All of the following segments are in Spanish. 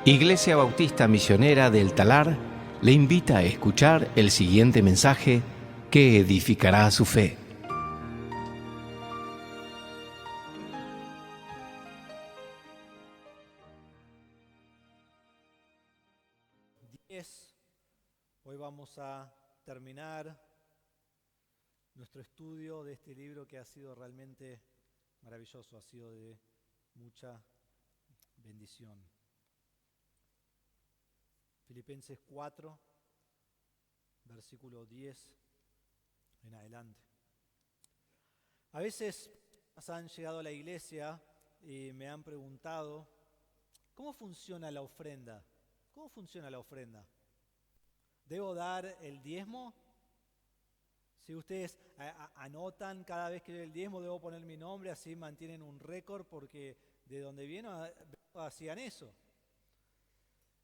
Iglesia Bautista Misionera del Talar le invita a escuchar el siguiente mensaje que edificará su fe. Hoy vamos a terminar nuestro estudio de este libro que ha sido realmente maravilloso, ha sido de mucha bendición. Filipenses 4, versículo 10 en adelante. A veces han llegado a la iglesia y me han preguntado, ¿cómo funciona la ofrenda? ¿Cómo funciona la ofrenda? ¿Debo dar el diezmo? Si ustedes anotan cada vez que doy el diezmo, debo poner mi nombre, así mantienen un récord, porque de donde vino hacían eso.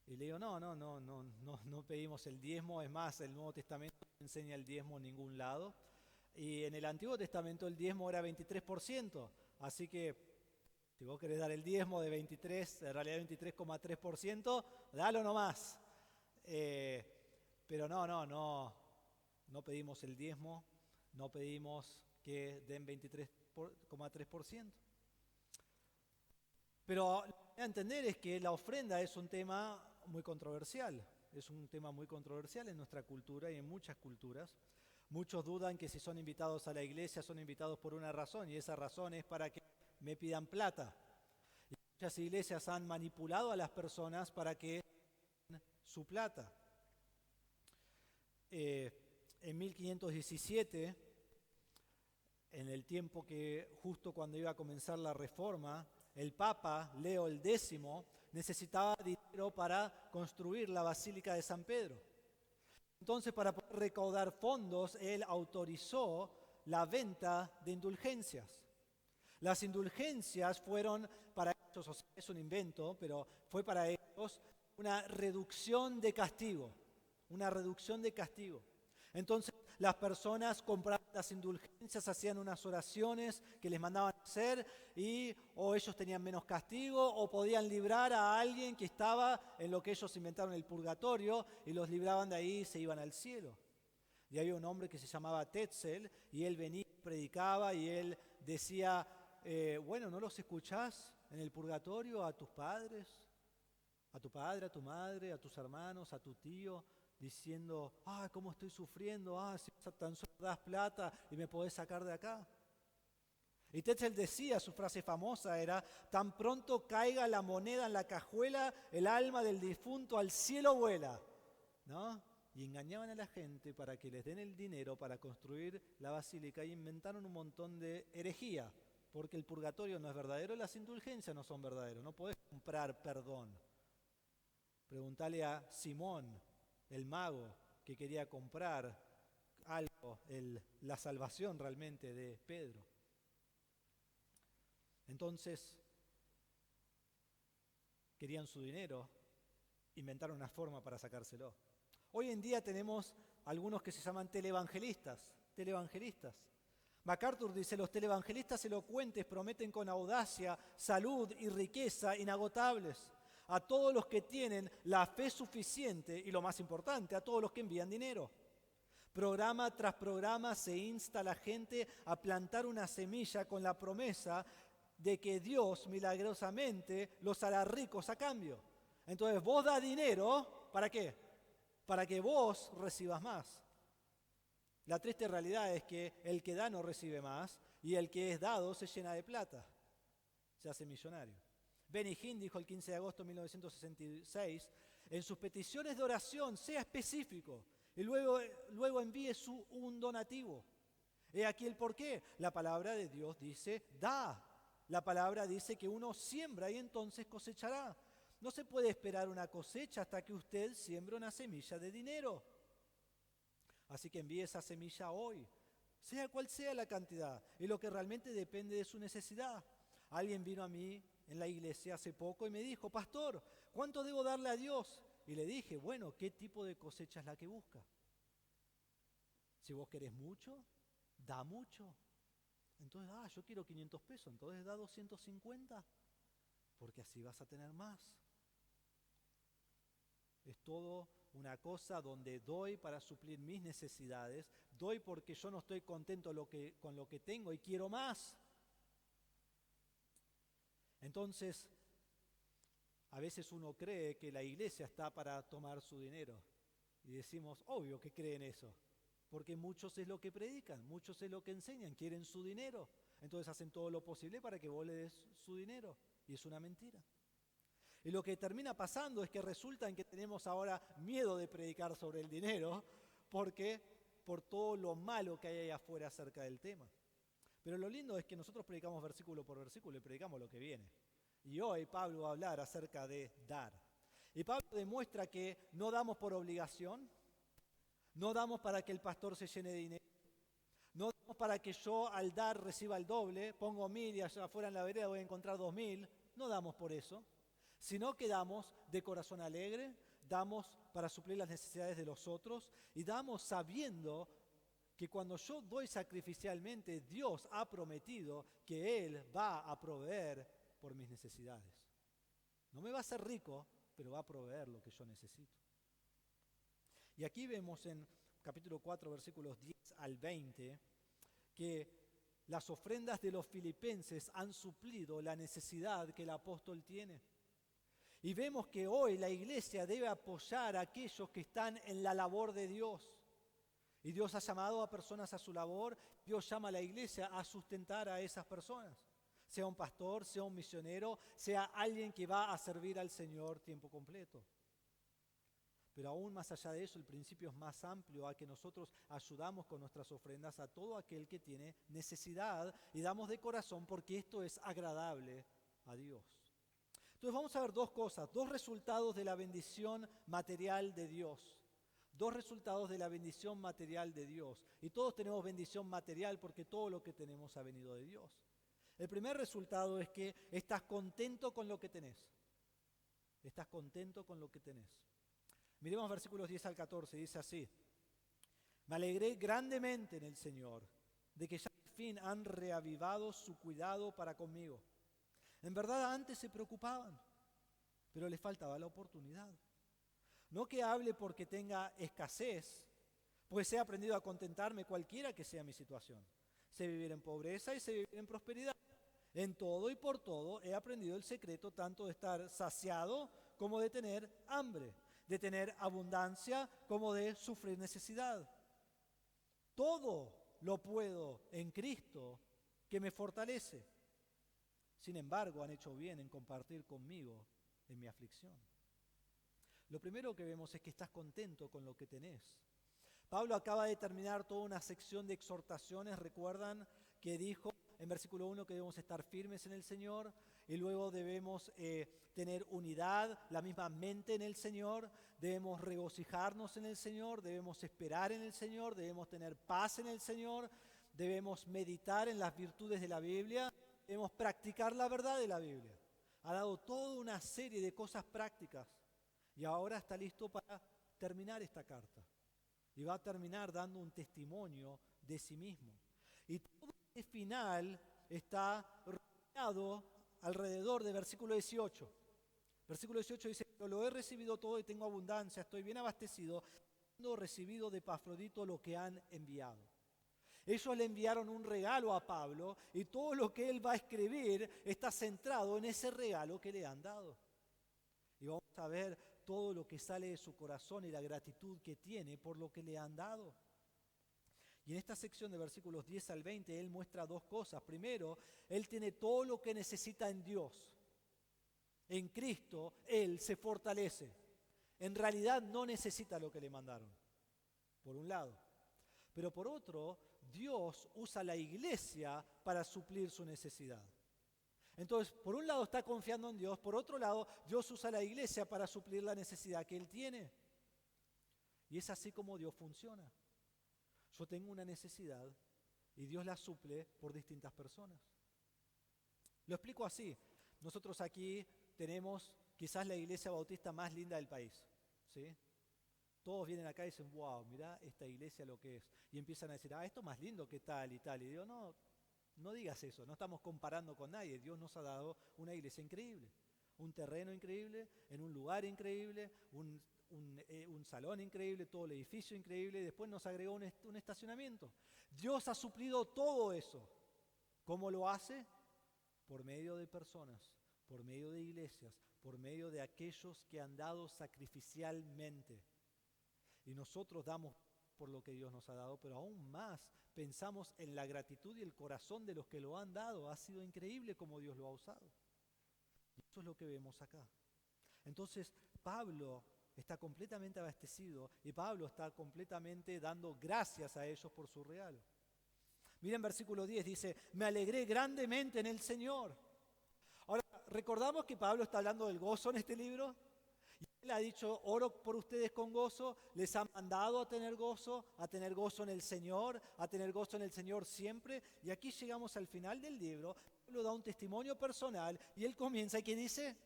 Y le digo, no pedimos el diezmo. Es más, el Nuevo Testamento no enseña el diezmo en ningún lado. Y en el Antiguo Testamento el diezmo era 23%. Así que si vos querés dar el diezmo de 23, en realidad 23,3%, dalo nomás. Pero no pedimos el diezmo, no pedimos que den 23,3%. Pero lo que hay que entender es que la ofrenda es un tema muy controversial. Es un tema muy controversial en nuestra cultura y en muchas culturas. Muchos dudan que si son invitados a la iglesia son invitados por una razón, y esa razón es para que me pidan plata. Y muchas iglesias han manipulado a las personas para que den su plata. En 1517, en el tiempo que justo cuando iba a comenzar la Reforma, el Papa Leo X necesitaba dinero para construir la Basílica de San Pedro. Entonces, para poder recaudar fondos, él autorizó la venta de indulgencias. Las indulgencias fueron para ellos, o sea, es un invento, pero fue para ellos una reducción de castigo. Una reducción de castigo. Entonces las personas compraban las indulgencias, hacían unas oraciones que les mandaban hacer y o ellos tenían menos castigo o podían librar a alguien que estaba en lo que ellos inventaron el purgatorio y los libraban de ahí y se iban al cielo. Y había un hombre que se llamaba Tetzel y él venía, predicaba y él decía, ¿no los escuchás en el purgatorio a tus padres? A tu padre, a tu madre, a tus hermanos, a tu tío, diciendo, cómo estoy sufriendo, si tan solo das plata y me podés sacar de acá. Y Tetzel decía, su frase famosa era, tan pronto caiga la moneda en la cajuela, el alma del difunto al cielo vuela, ¿no? Y engañaban a la gente para que les den el dinero para construir la basílica y inventaron un montón de herejía, porque el purgatorio no es verdadero, las indulgencias no son verdaderas, no podés comprar perdón. Preguntale a Simón, el mago, que quería comprar algo, la salvación realmente de Pedro. Entonces, querían su dinero, inventaron una forma para sacárselo. Hoy en día tenemos algunos que se llaman televangelistas. MacArthur dice, los televangelistas elocuentes prometen con audacia, salud y riqueza inagotables a todos los que tienen la fe suficiente y, lo más importante, a todos los que envían dinero. Programa tras programa se insta a la gente a plantar una semilla con la promesa de que Dios milagrosamente los hará ricos a cambio. Entonces vos da dinero, ¿para qué? Para que vos recibas más. La triste realidad es que el que da no recibe más y el que es dado se llena de plata, se hace millonario. Benny Hinn dijo el 15 de agosto de 1966, en sus peticiones de oración sea específico y luego envíe un donativo. He aquí el porqué. La palabra de Dios dice, da. La palabra dice que uno siembra y entonces cosechará. No se puede esperar una cosecha hasta que usted siembre una semilla de dinero. Así que envíe esa semilla hoy, sea cual sea la cantidad, y lo que realmente depende de su necesidad. Alguien vino a mí en la iglesia hace poco y me dijo, pastor, ¿cuánto debo darle a Dios? Y le dije, ¿qué tipo de cosecha es la que busca? Si vos querés mucho, da mucho. Entonces, yo quiero 500 pesos, entonces da 250, porque así vas a tener más. Es todo una cosa donde doy para suplir mis necesidades, doy porque yo no estoy contento con lo que tengo y quiero más. Entonces, a veces uno cree que la iglesia está para tomar su dinero. Y decimos, obvio que creen eso, porque muchos es lo que predican, muchos es lo que enseñan, quieren su dinero. Entonces hacen todo lo posible para que vos le des su dinero. Y es una mentira. Y lo que termina pasando es que resulta en que tenemos ahora miedo de predicar sobre el dinero, porque por todo lo malo que hay ahí afuera acerca del tema. Pero lo lindo es que nosotros predicamos versículo por versículo y predicamos lo que viene. Y hoy Pablo va a hablar acerca de dar. Y Pablo demuestra que no damos por obligación, no damos para que el pastor se llene de dinero, no damos para que yo al dar reciba el doble, pongo 1.000 y allá afuera en la vereda voy a encontrar 2.000, no damos por eso, sino que damos de corazón alegre, damos para suplir las necesidades de los otros y damos sabiendo que cuando yo doy sacrificialmente, Dios ha prometido que Él va a proveer por mis necesidades. No me va a hacer rico, pero va a proveer lo que yo necesito. Y aquí vemos en capítulo 4, versículos 10 al 20, que las ofrendas de los filipenses han suplido la necesidad que el apóstol tiene. Y vemos que hoy la iglesia debe apoyar a aquellos que están en la labor de Dios. Y Dios ha llamado a personas a su labor, Dios llama a la iglesia a sustentar a esas personas. Sea un pastor, sea un misionero, sea alguien que va a servir al Señor tiempo completo. Pero aún más allá de eso, el principio es más amplio, a que nosotros ayudamos con nuestras ofrendas a todo aquel que tiene necesidad y damos de corazón porque esto es agradable a Dios. Entonces vamos a ver dos cosas, dos resultados de la bendición material de Dios. Dos resultados de la bendición material de Dios. Y todos tenemos bendición material porque todo lo que tenemos ha venido de Dios. El primer resultado es que estás contento con lo que tenés. Estás contento con lo que tenés. Miremos versículos 10 al 14, dice así. Me alegré grandemente en el Señor, de que ya al fin han reavivado su cuidado para conmigo. En verdad antes se preocupaban, pero les faltaba la oportunidad. No que hable porque tenga escasez, pues he aprendido a contentarme cualquiera que sea mi situación. Sé vivir en pobreza y sé vivir en prosperidad. En todo y por todo he aprendido el secreto tanto de estar saciado como de tener hambre, de tener abundancia como de sufrir necesidad. Todo lo puedo en Cristo que me fortalece. Sin embargo, han hecho bien en compartir conmigo en mi aflicción. Lo primero que vemos es que estás contento con lo que tenés. Pablo acaba de terminar toda una sección de exhortaciones, recuerdan que dijo en versículo 1 que debemos estar firmes en el Señor y luego debemos tener unidad, la misma mente en el Señor, debemos regocijarnos en el Señor, debemos esperar en el Señor, debemos tener paz en el Señor, debemos meditar en las virtudes de la Biblia, debemos practicar la verdad de la Biblia. Ha dado toda una serie de cosas prácticas. Y ahora está listo para terminar esta carta. Y va a terminar dando un testimonio de sí mismo. Y todo este final está rodeado alrededor del versículo 18. Versículo 18 dice, pero lo he recibido todo y tengo abundancia, estoy bien abastecido, habiendo recibido de Epafrodito lo que han enviado. Ellos le enviaron un regalo a Pablo y todo lo que él va a escribir está centrado en ese regalo que le han dado. Y vamos a ver todo lo que sale de su corazón y la gratitud que tiene por lo que le han dado. Y en esta sección de versículos 10 al 20, él muestra dos cosas. Primero, él tiene todo lo que necesita en Dios. En Cristo, él se fortalece. En realidad no necesita lo que le mandaron, por un lado. Pero por otro, Dios usa la iglesia para suplir su necesidad. Entonces, por un lado está confiando en Dios, por otro lado, Dios usa la iglesia para suplir la necesidad que Él tiene. Y es así como Dios funciona. Yo tengo una necesidad y Dios la suple por distintas personas. Lo explico así. Nosotros aquí tenemos quizás la iglesia bautista más linda del país, ¿sí? Todos vienen acá y dicen, wow, mirá esta iglesia lo que es. Y empiezan a decir, esto es más lindo que tal y tal. Y digo, no digas eso, no estamos comparando con nadie. Dios nos ha dado una iglesia increíble, un terreno increíble, en un lugar increíble, un salón increíble, todo el edificio increíble, y después nos agregó un estacionamiento. Dios ha suplido todo eso. ¿Cómo lo hace? Por medio de personas, por medio de iglesias, por medio de aquellos que han dado sacrificialmente. Y nosotros damos por lo que Dios nos ha dado, pero aún más pensamos en la gratitud y el corazón de los que lo han dado. Ha sido increíble cómo Dios lo ha usado. Y eso es lo que vemos acá. Entonces, Pablo está completamente abastecido y Pablo está completamente dando gracias a ellos por su regalo. Miren versículo 10, dice, me alegré grandemente en el Señor. Ahora, recordamos que Pablo está hablando del gozo en este libro. Y él ha dicho, oro por ustedes con gozo, les ha mandado a tener gozo en el Señor, a tener gozo en el Señor siempre. Y aquí llegamos al final del libro, Pablo da un testimonio personal y él comienza y ¿qué dice?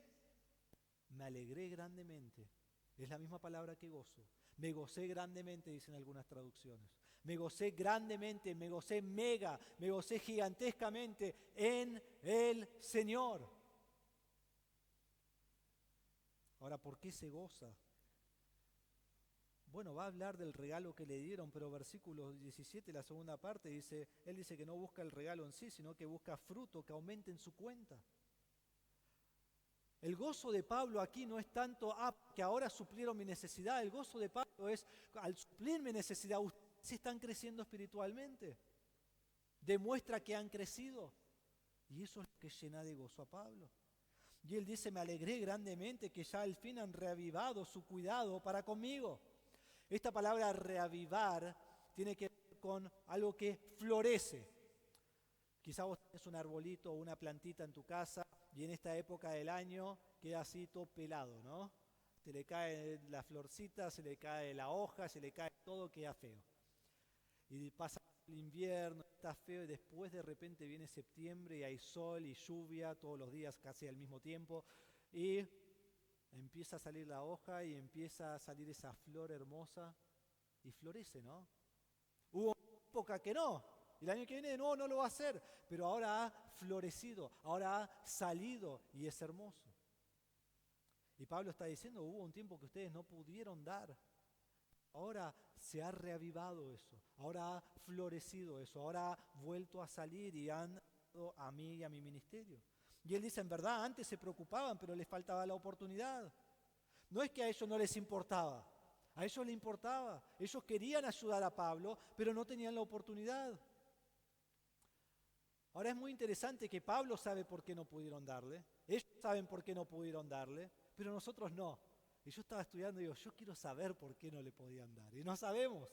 Me alegré grandemente. Es la misma palabra que gozo. Me gocé grandemente, dicen algunas traducciones. Me gocé grandemente, me gocé mega, me gocé gigantescamente en el Señor. Ahora, ¿por qué se goza? Bueno, va a hablar del regalo que le dieron, pero versículo 17, la segunda parte, él dice que no busca el regalo en sí, sino que busca fruto que aumente en su cuenta. El gozo de Pablo aquí no es tanto, que ahora suplieron mi necesidad. El gozo de Pablo es, al suplir mi necesidad, ustedes están creciendo espiritualmente. Demuestra que han crecido. Y eso es lo que llena de gozo a Pablo. Y él dice, me alegré grandemente que ya al fin han reavivado su cuidado para conmigo. Esta palabra reavivar tiene que ver con algo que florece. Quizá vos tenés un arbolito o una plantita en tu casa y en esta época del año queda así todo pelado, ¿no? Se le cae la florcita, se le cae la hoja, se le cae todo, queda feo. Y pasa el invierno, está feo y después de repente viene septiembre y hay sol y lluvia todos los días casi al mismo tiempo y empieza a salir la hoja y empieza a salir esa flor hermosa y florece, ¿no? Hubo una época que no. Y el año que viene de nuevo no lo va a hacer, pero ahora ha florecido, ahora ha salido y es hermoso. Y Pablo está diciendo, hubo un tiempo que ustedes no pudieron dar. Ahora se ha reavivado eso, ahora ha florecido eso, ahora ha vuelto a salir y han dado a mí y a mi ministerio. Y él dice, en verdad, antes se preocupaban, pero les faltaba la oportunidad. No es que a ellos no les importaba, a ellos les importaba. Ellos querían ayudar a Pablo, pero no tenían la oportunidad. Ahora es muy interesante que Pablo sabe por qué no pudieron darle, ellos saben por qué no pudieron darle, pero nosotros no. Y yo estaba estudiando y digo, yo quiero saber por qué no le podían dar. Y no sabemos.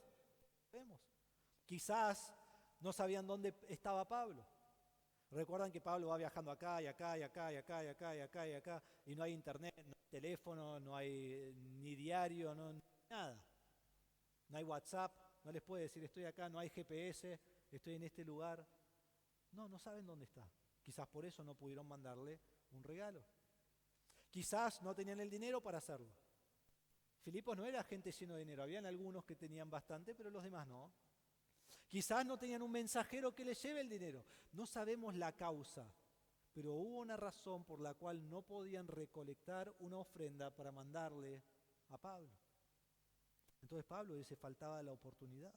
Quizás no sabían dónde estaba Pablo. Recuerdan que Pablo va viajando acá y acá y acá y acá y acá y acá y acá y no hay internet, no hay teléfono, no hay ni diario, no nada. No hay WhatsApp, no les puede decir estoy acá, no hay GPS, estoy en este lugar. No saben dónde está. Quizás por eso no pudieron mandarle un regalo. Quizás no tenían el dinero para hacerlo. Filipos no era gente lleno de dinero, habían algunos que tenían bastante, pero los demás no. Quizás no tenían un mensajero que les lleve el dinero. No sabemos la causa, pero hubo una razón por la cual no podían recolectar una ofrenda para mandarle a Pablo. Entonces Pablo dice, faltaba la oportunidad.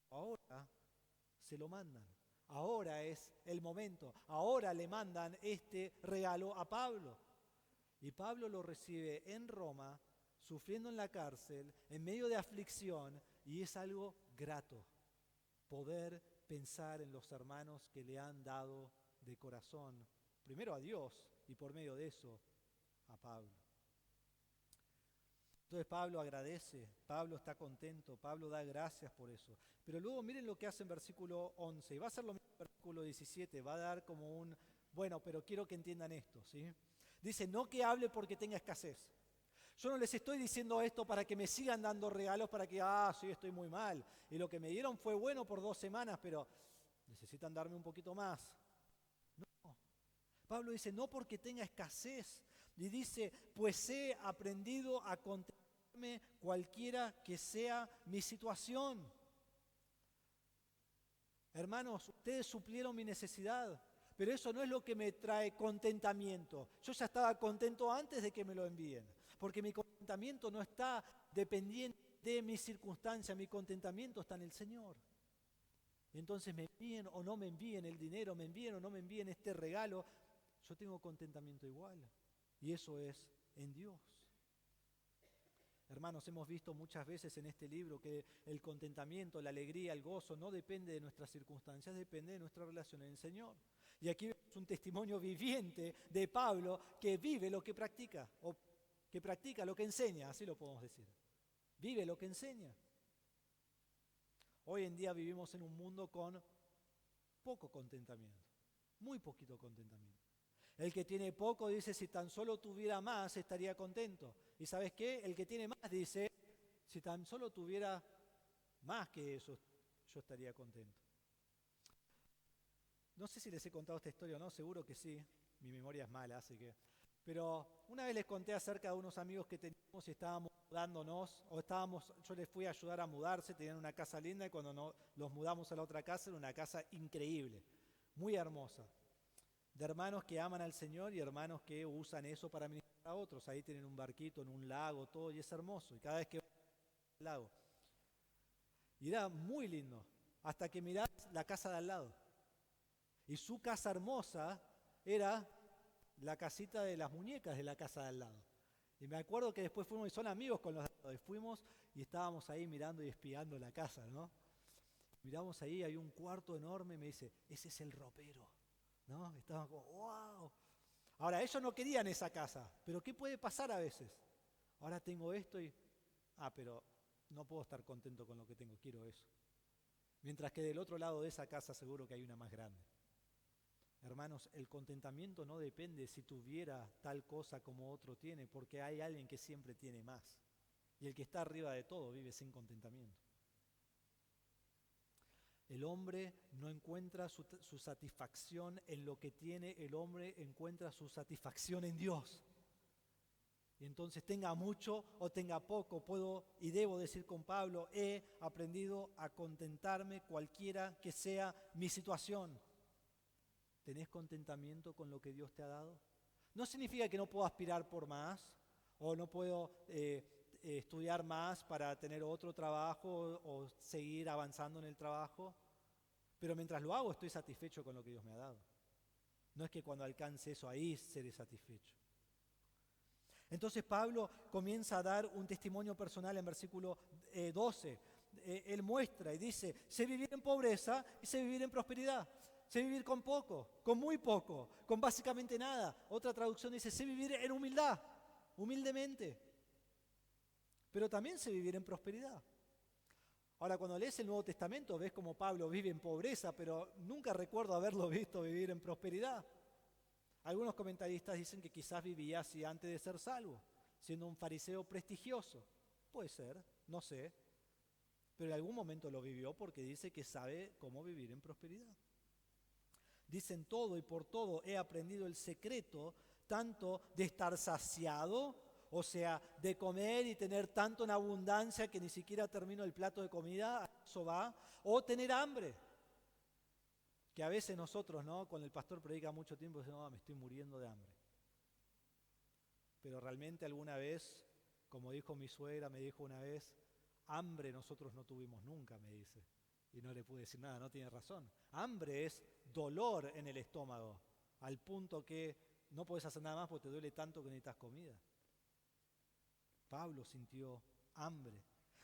Ahora se lo mandan. Ahora es el momento. Ahora le mandan este regalo a Pablo. Y Pablo lo recibe en Roma, sufriendo en la cárcel, en medio de aflicción, y es algo grato poder pensar en los hermanos que le han dado de corazón, primero a Dios y por medio de eso a Pablo. Entonces Pablo agradece, Pablo está contento, Pablo da gracias por eso. Pero luego miren lo que hace en versículo 11, y va a ser lo mismo en versículo 17, va a dar como un, bueno, pero quiero que entiendan esto, ¿sí? Dice, no que hable porque tenga escasez. Yo no les estoy diciendo esto para que me sigan dando regalos, para que, sí, estoy muy mal. Y lo que me dieron fue bueno por 2 semanas, pero necesitan darme un poquito más. No. Pablo dice, no porque tenga escasez. Y dice, pues he aprendido a contentarme cualquiera que sea mi situación. Hermanos, ustedes suplieron mi necesidad, pero eso no es lo que me trae contentamiento. Yo ya estaba contento antes de que me lo envíen, porque mi contentamiento contentamiento no está dependiente de mis circunstancias, mi contentamiento está en el Señor. Entonces me envíen o no me envíen el dinero, me envíen o no me envíen este regalo, yo tengo contentamiento igual. Y eso es en Dios. Hermanos, hemos visto muchas veces en este libro que el contentamiento, la alegría, el gozo no depende de nuestras circunstancias, depende de nuestra relación en el Señor. Y aquí vemos un testimonio viviente de Pablo que vive lo que practica, o que practica lo que enseña, así lo podemos decir. Vive lo que enseña. Hoy en día vivimos en un mundo con poco contentamiento, muy poquito contentamiento. El que tiene poco dice, si tan solo tuviera más, estaría contento. ¿Y sabes qué? El que tiene más dice, si tan solo tuviera más que eso, yo estaría contento. No sé si les he contado esta historia o no, seguro que sí. Mi memoria es mala, así que... Pero una vez les conté acerca de unos amigos que teníamos y estábamos mudándonos, yo les fui a ayudar a mudarse, tenían una casa linda y cuando los mudamos a la otra casa, era una casa increíble, muy hermosa. De hermanos que aman al Señor y hermanos que usan eso para ministrar a otros. Ahí tienen un barquito en un lago, todo, y es hermoso. Y cada vez que van al lago. Y era muy lindo, hasta que mirás la casa de al lado. Y su casa hermosa era la casita de las muñecas de la casa de al lado. Y me acuerdo que después fuimos, y son amigos con los de al lado, y fuimos y estábamos ahí mirando y espiando la casa, ¿no? Miramos ahí, hay un cuarto enorme, y me dice, ese es el ropero. ¿No? Estaban como, wow. Ahora, ellos no querían esa casa, pero ¿qué puede pasar a veces? Ahora tengo esto y, pero no puedo estar contento con lo que tengo, quiero eso. Mientras que del otro lado de esa casa seguro que hay una más grande. Hermanos, el contentamiento no depende si tuviera tal cosa como otro tiene, porque hay alguien que siempre tiene más. Y el que está arriba de todo vive sin contentamiento. El hombre no encuentra su satisfacción en lo que tiene, el hombre encuentra su satisfacción en Dios. Y entonces tenga mucho o tenga poco, puedo y debo decir con Pablo, he aprendido a contentarme cualquiera que sea mi situación. ¿Tenés contentamiento con lo que Dios te ha dado? No significa que no puedo aspirar por más o no puedo estudiar más para tener otro trabajo o seguir avanzando en el trabajo, pero mientras lo hago estoy satisfecho con lo que Dios me ha dado. No es que cuando alcance eso ahí seré satisfecho. Entonces Pablo comienza a dar un testimonio personal en versículo 12. Él muestra y dice, sé vivir en pobreza y sé vivir en prosperidad. Sé vivir con poco, con muy poco, con básicamente nada. Otra traducción dice, sé vivir en humildad, humildemente. Pero también sé vivir en prosperidad. Ahora, cuando lees el Nuevo Testamento, ves como Pablo vive en pobreza, pero nunca recuerdo haberlo visto vivir en prosperidad. Algunos comentaristas dicen que quizás vivía así antes de ser salvo, siendo un fariseo prestigioso. Puede ser, no sé. Pero en algún momento lo vivió porque dice que sabe cómo vivir en prosperidad. Dicen todo y por todo he aprendido el secreto tanto de estar saciado, o sea, de comer y tener tanto en abundancia que ni siquiera termino el plato de comida, eso va, o tener hambre. Que a veces nosotros, ¿no? Cuando el pastor predica mucho tiempo, decimos, no, me estoy muriendo de hambre. Pero realmente alguna vez, como dijo mi suegra, me dijo una vez, hambre nosotros no tuvimos nunca, me dice. Y no le pude decir nada, no tiene razón. Hambre es dolor en el estómago, al punto que no puedes hacer nada más porque te duele tanto que necesitas comida. Pablo sintió hambre.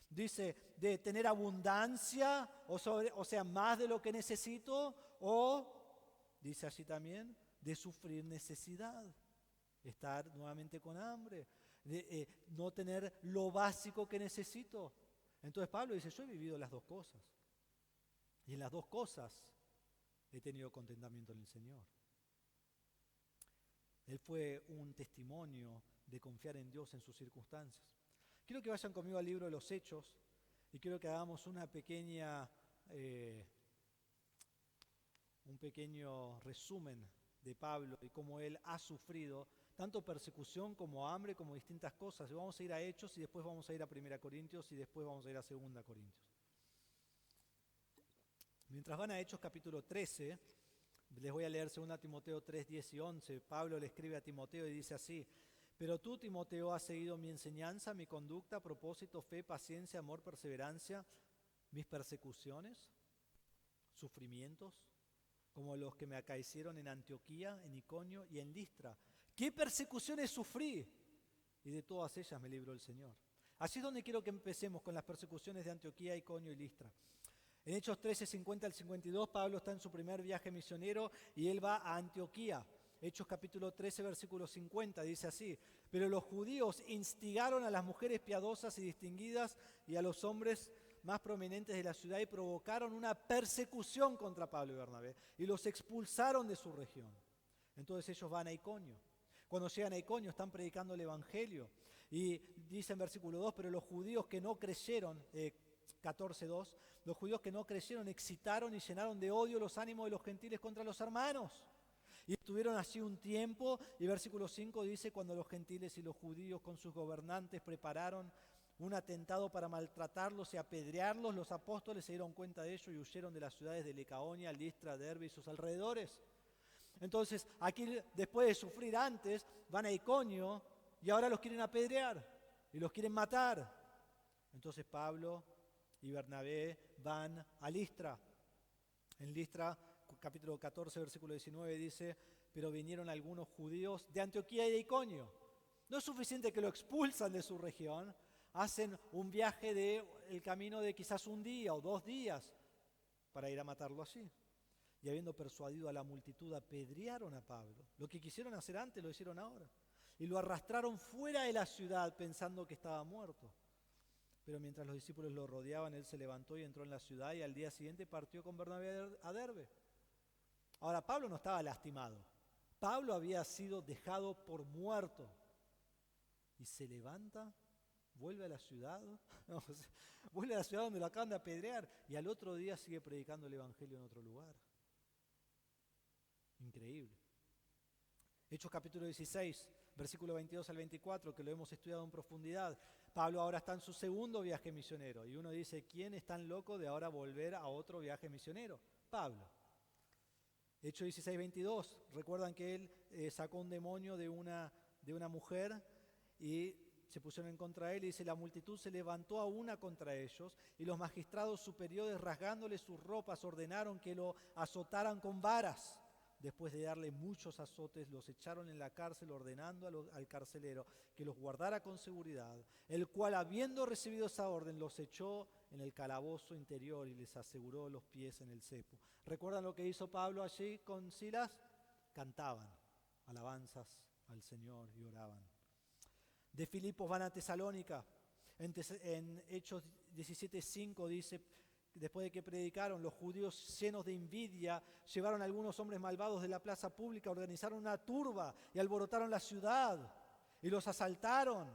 Dice, de tener abundancia, o sea, más de lo que necesito, o, dice así también, de sufrir necesidad, estar nuevamente con hambre, de no tener lo básico que necesito. Entonces Pablo dice, yo he vivido las dos cosas. Y en las dos cosas he tenido contentamiento en el Señor. Él fue un testimonio de confiar en Dios en sus circunstancias. Quiero que vayan conmigo al libro de los Hechos y quiero que hagamos un pequeño resumen de Pablo y cómo él ha sufrido tanto persecución como hambre, como distintas cosas. Y vamos a ir a Hechos y después vamos a ir a 1 Corintios y después vamos a ir a 2 Corintios. Mientras van a Hechos capítulo 13, les voy a leer 2 Timoteo 3, 10 y 11. Pablo le escribe a Timoteo y dice así, Pero tú, Timoteo, has seguido mi enseñanza, mi conducta, propósito, fe, paciencia, amor, perseverancia, mis persecuciones, sufrimientos, como los que me acaecieron en Antioquía, en Iconio y en Listra. ¿Qué persecuciones sufrí? Y de todas ellas me libró el Señor. Así es donde quiero que empecemos, con las persecuciones de Antioquía, Iconio y Listra. En Hechos 13, 50 al 52, Pablo está en su primer viaje misionero y él va a Antioquía. Hechos capítulo 13, versículo 50, dice así: pero los judíos instigaron a las mujeres piadosas y distinguidas y a los hombres más prominentes de la ciudad y provocaron una persecución contra Pablo y Bernabé y los expulsaron de su región. Entonces ellos van a Iconio. Cuando llegan a Iconio están predicando el Evangelio y dice en versículo 2, pero los judíos que no creyeron, 14:2, los judíos que no creyeron excitaron y llenaron de odio los ánimos de los gentiles contra los hermanos. Y estuvieron así un tiempo, y versículo 5 dice, cuando los gentiles y los judíos con sus gobernantes prepararon un atentado para maltratarlos y apedrearlos, los apóstoles se dieron cuenta de ello y huyeron de las ciudades de Licaonia, Listra, Derbe y sus alrededores. Entonces, aquí después de sufrir antes, van a Iconio y ahora los quieren apedrear y los quieren matar. Entonces Pablo y Bernabé van a Listra. En Listra, capítulo 14, versículo 19 dice, pero vinieron algunos judíos de Antioquía y de Iconio. No es suficiente que lo expulsan de su región, hacen un viaje el camino de quizás un día o 2 días para ir a matarlo allí. Y habiendo persuadido a la multitud, apedrearon a Pablo. Lo que quisieron hacer antes lo hicieron ahora. Y lo arrastraron fuera de la ciudad pensando que estaba muerto. Pero mientras los discípulos lo rodeaban, él se levantó y entró en la ciudad y al día siguiente partió con Bernabé a Derbe. Ahora, Pablo no estaba lastimado. Pablo había sido dejado por muerto. Y se levanta, vuelve a la ciudad, vuelve a la ciudad donde lo acaban de apedrear y al otro día sigue predicando el Evangelio en otro lugar. Increíble. Hechos capítulo 16, versículo 22 al 24, que lo hemos estudiado en profundidad. Pablo ahora está en su segundo viaje misionero y uno dice, ¿quién es tan loco de ahora volver a otro viaje misionero? Pablo. Hechos 16, 22, recuerdan que él sacó un demonio de una mujer y se pusieron en contra de él y dice, la multitud se levantó a una contra ellos y los magistrados superiores, rasgándole sus ropas, ordenaron que lo azotaran con varas. Después de darle muchos azotes, los echaron en la cárcel, ordenando al carcelero que los guardara con seguridad, el cual, habiendo recibido esa orden, los echó en el calabozo interior y les aseguró los pies en el cepo. ¿Recuerdan lo que hizo Pablo allí con Silas? Cantaban alabanzas al Señor y oraban. De Filipos van a Tesalónica. En Hechos 17:5 dice, después de que predicaron, los judíos llenos de envidia llevaron a algunos hombres malvados de la plaza pública, organizaron una turba y alborotaron la ciudad y los asaltaron.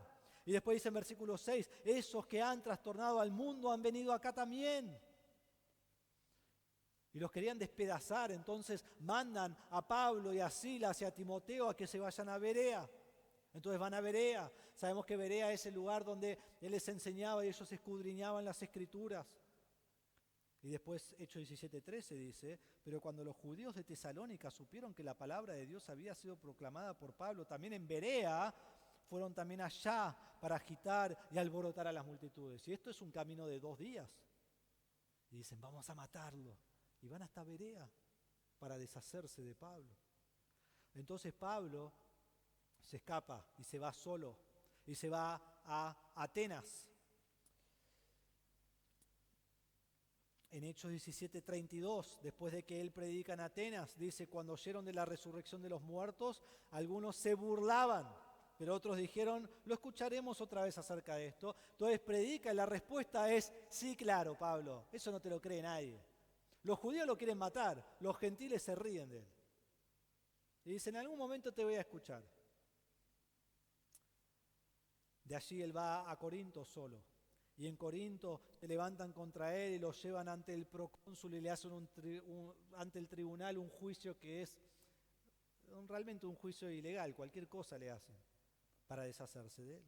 Y después dice en versículo 6, esos que han trastornado al mundo han venido acá también. Y los querían despedazar, entonces mandan a Pablo y a Silas y a Timoteo a que se vayan a Berea. Entonces van a Berea. Sabemos que Berea es el lugar donde él les enseñaba y ellos escudriñaban las Escrituras. Y después, Hechos 17:13 dice, pero cuando los judíos de Tesalónica supieron que la palabra de Dios había sido proclamada por Pablo, también en Berea, fueron también allá para agitar y alborotar a las multitudes. Y esto es un camino de 2 días. Y dicen, vamos a matarlo. Y van hasta Berea para deshacerse de Pablo. Entonces Pablo se escapa y se va solo y se va a Atenas. En Hechos 17:32, después de que él predica en Atenas, dice, cuando oyeron de la resurrección de los muertos, algunos se burlaban, pero otros dijeron, lo escucharemos otra vez acerca de esto. Entonces predica y la respuesta es, sí, claro, Pablo, eso no te lo cree nadie. Los judíos lo quieren matar, los gentiles se ríen de él. Y dicen, en algún momento te voy a escuchar. De allí él va a Corinto solo. Y en Corinto se levantan contra él y lo llevan ante el procónsul y le hacen ante el tribunal un juicio que es realmente un juicio ilegal, cualquier cosa le hacen para deshacerse de él.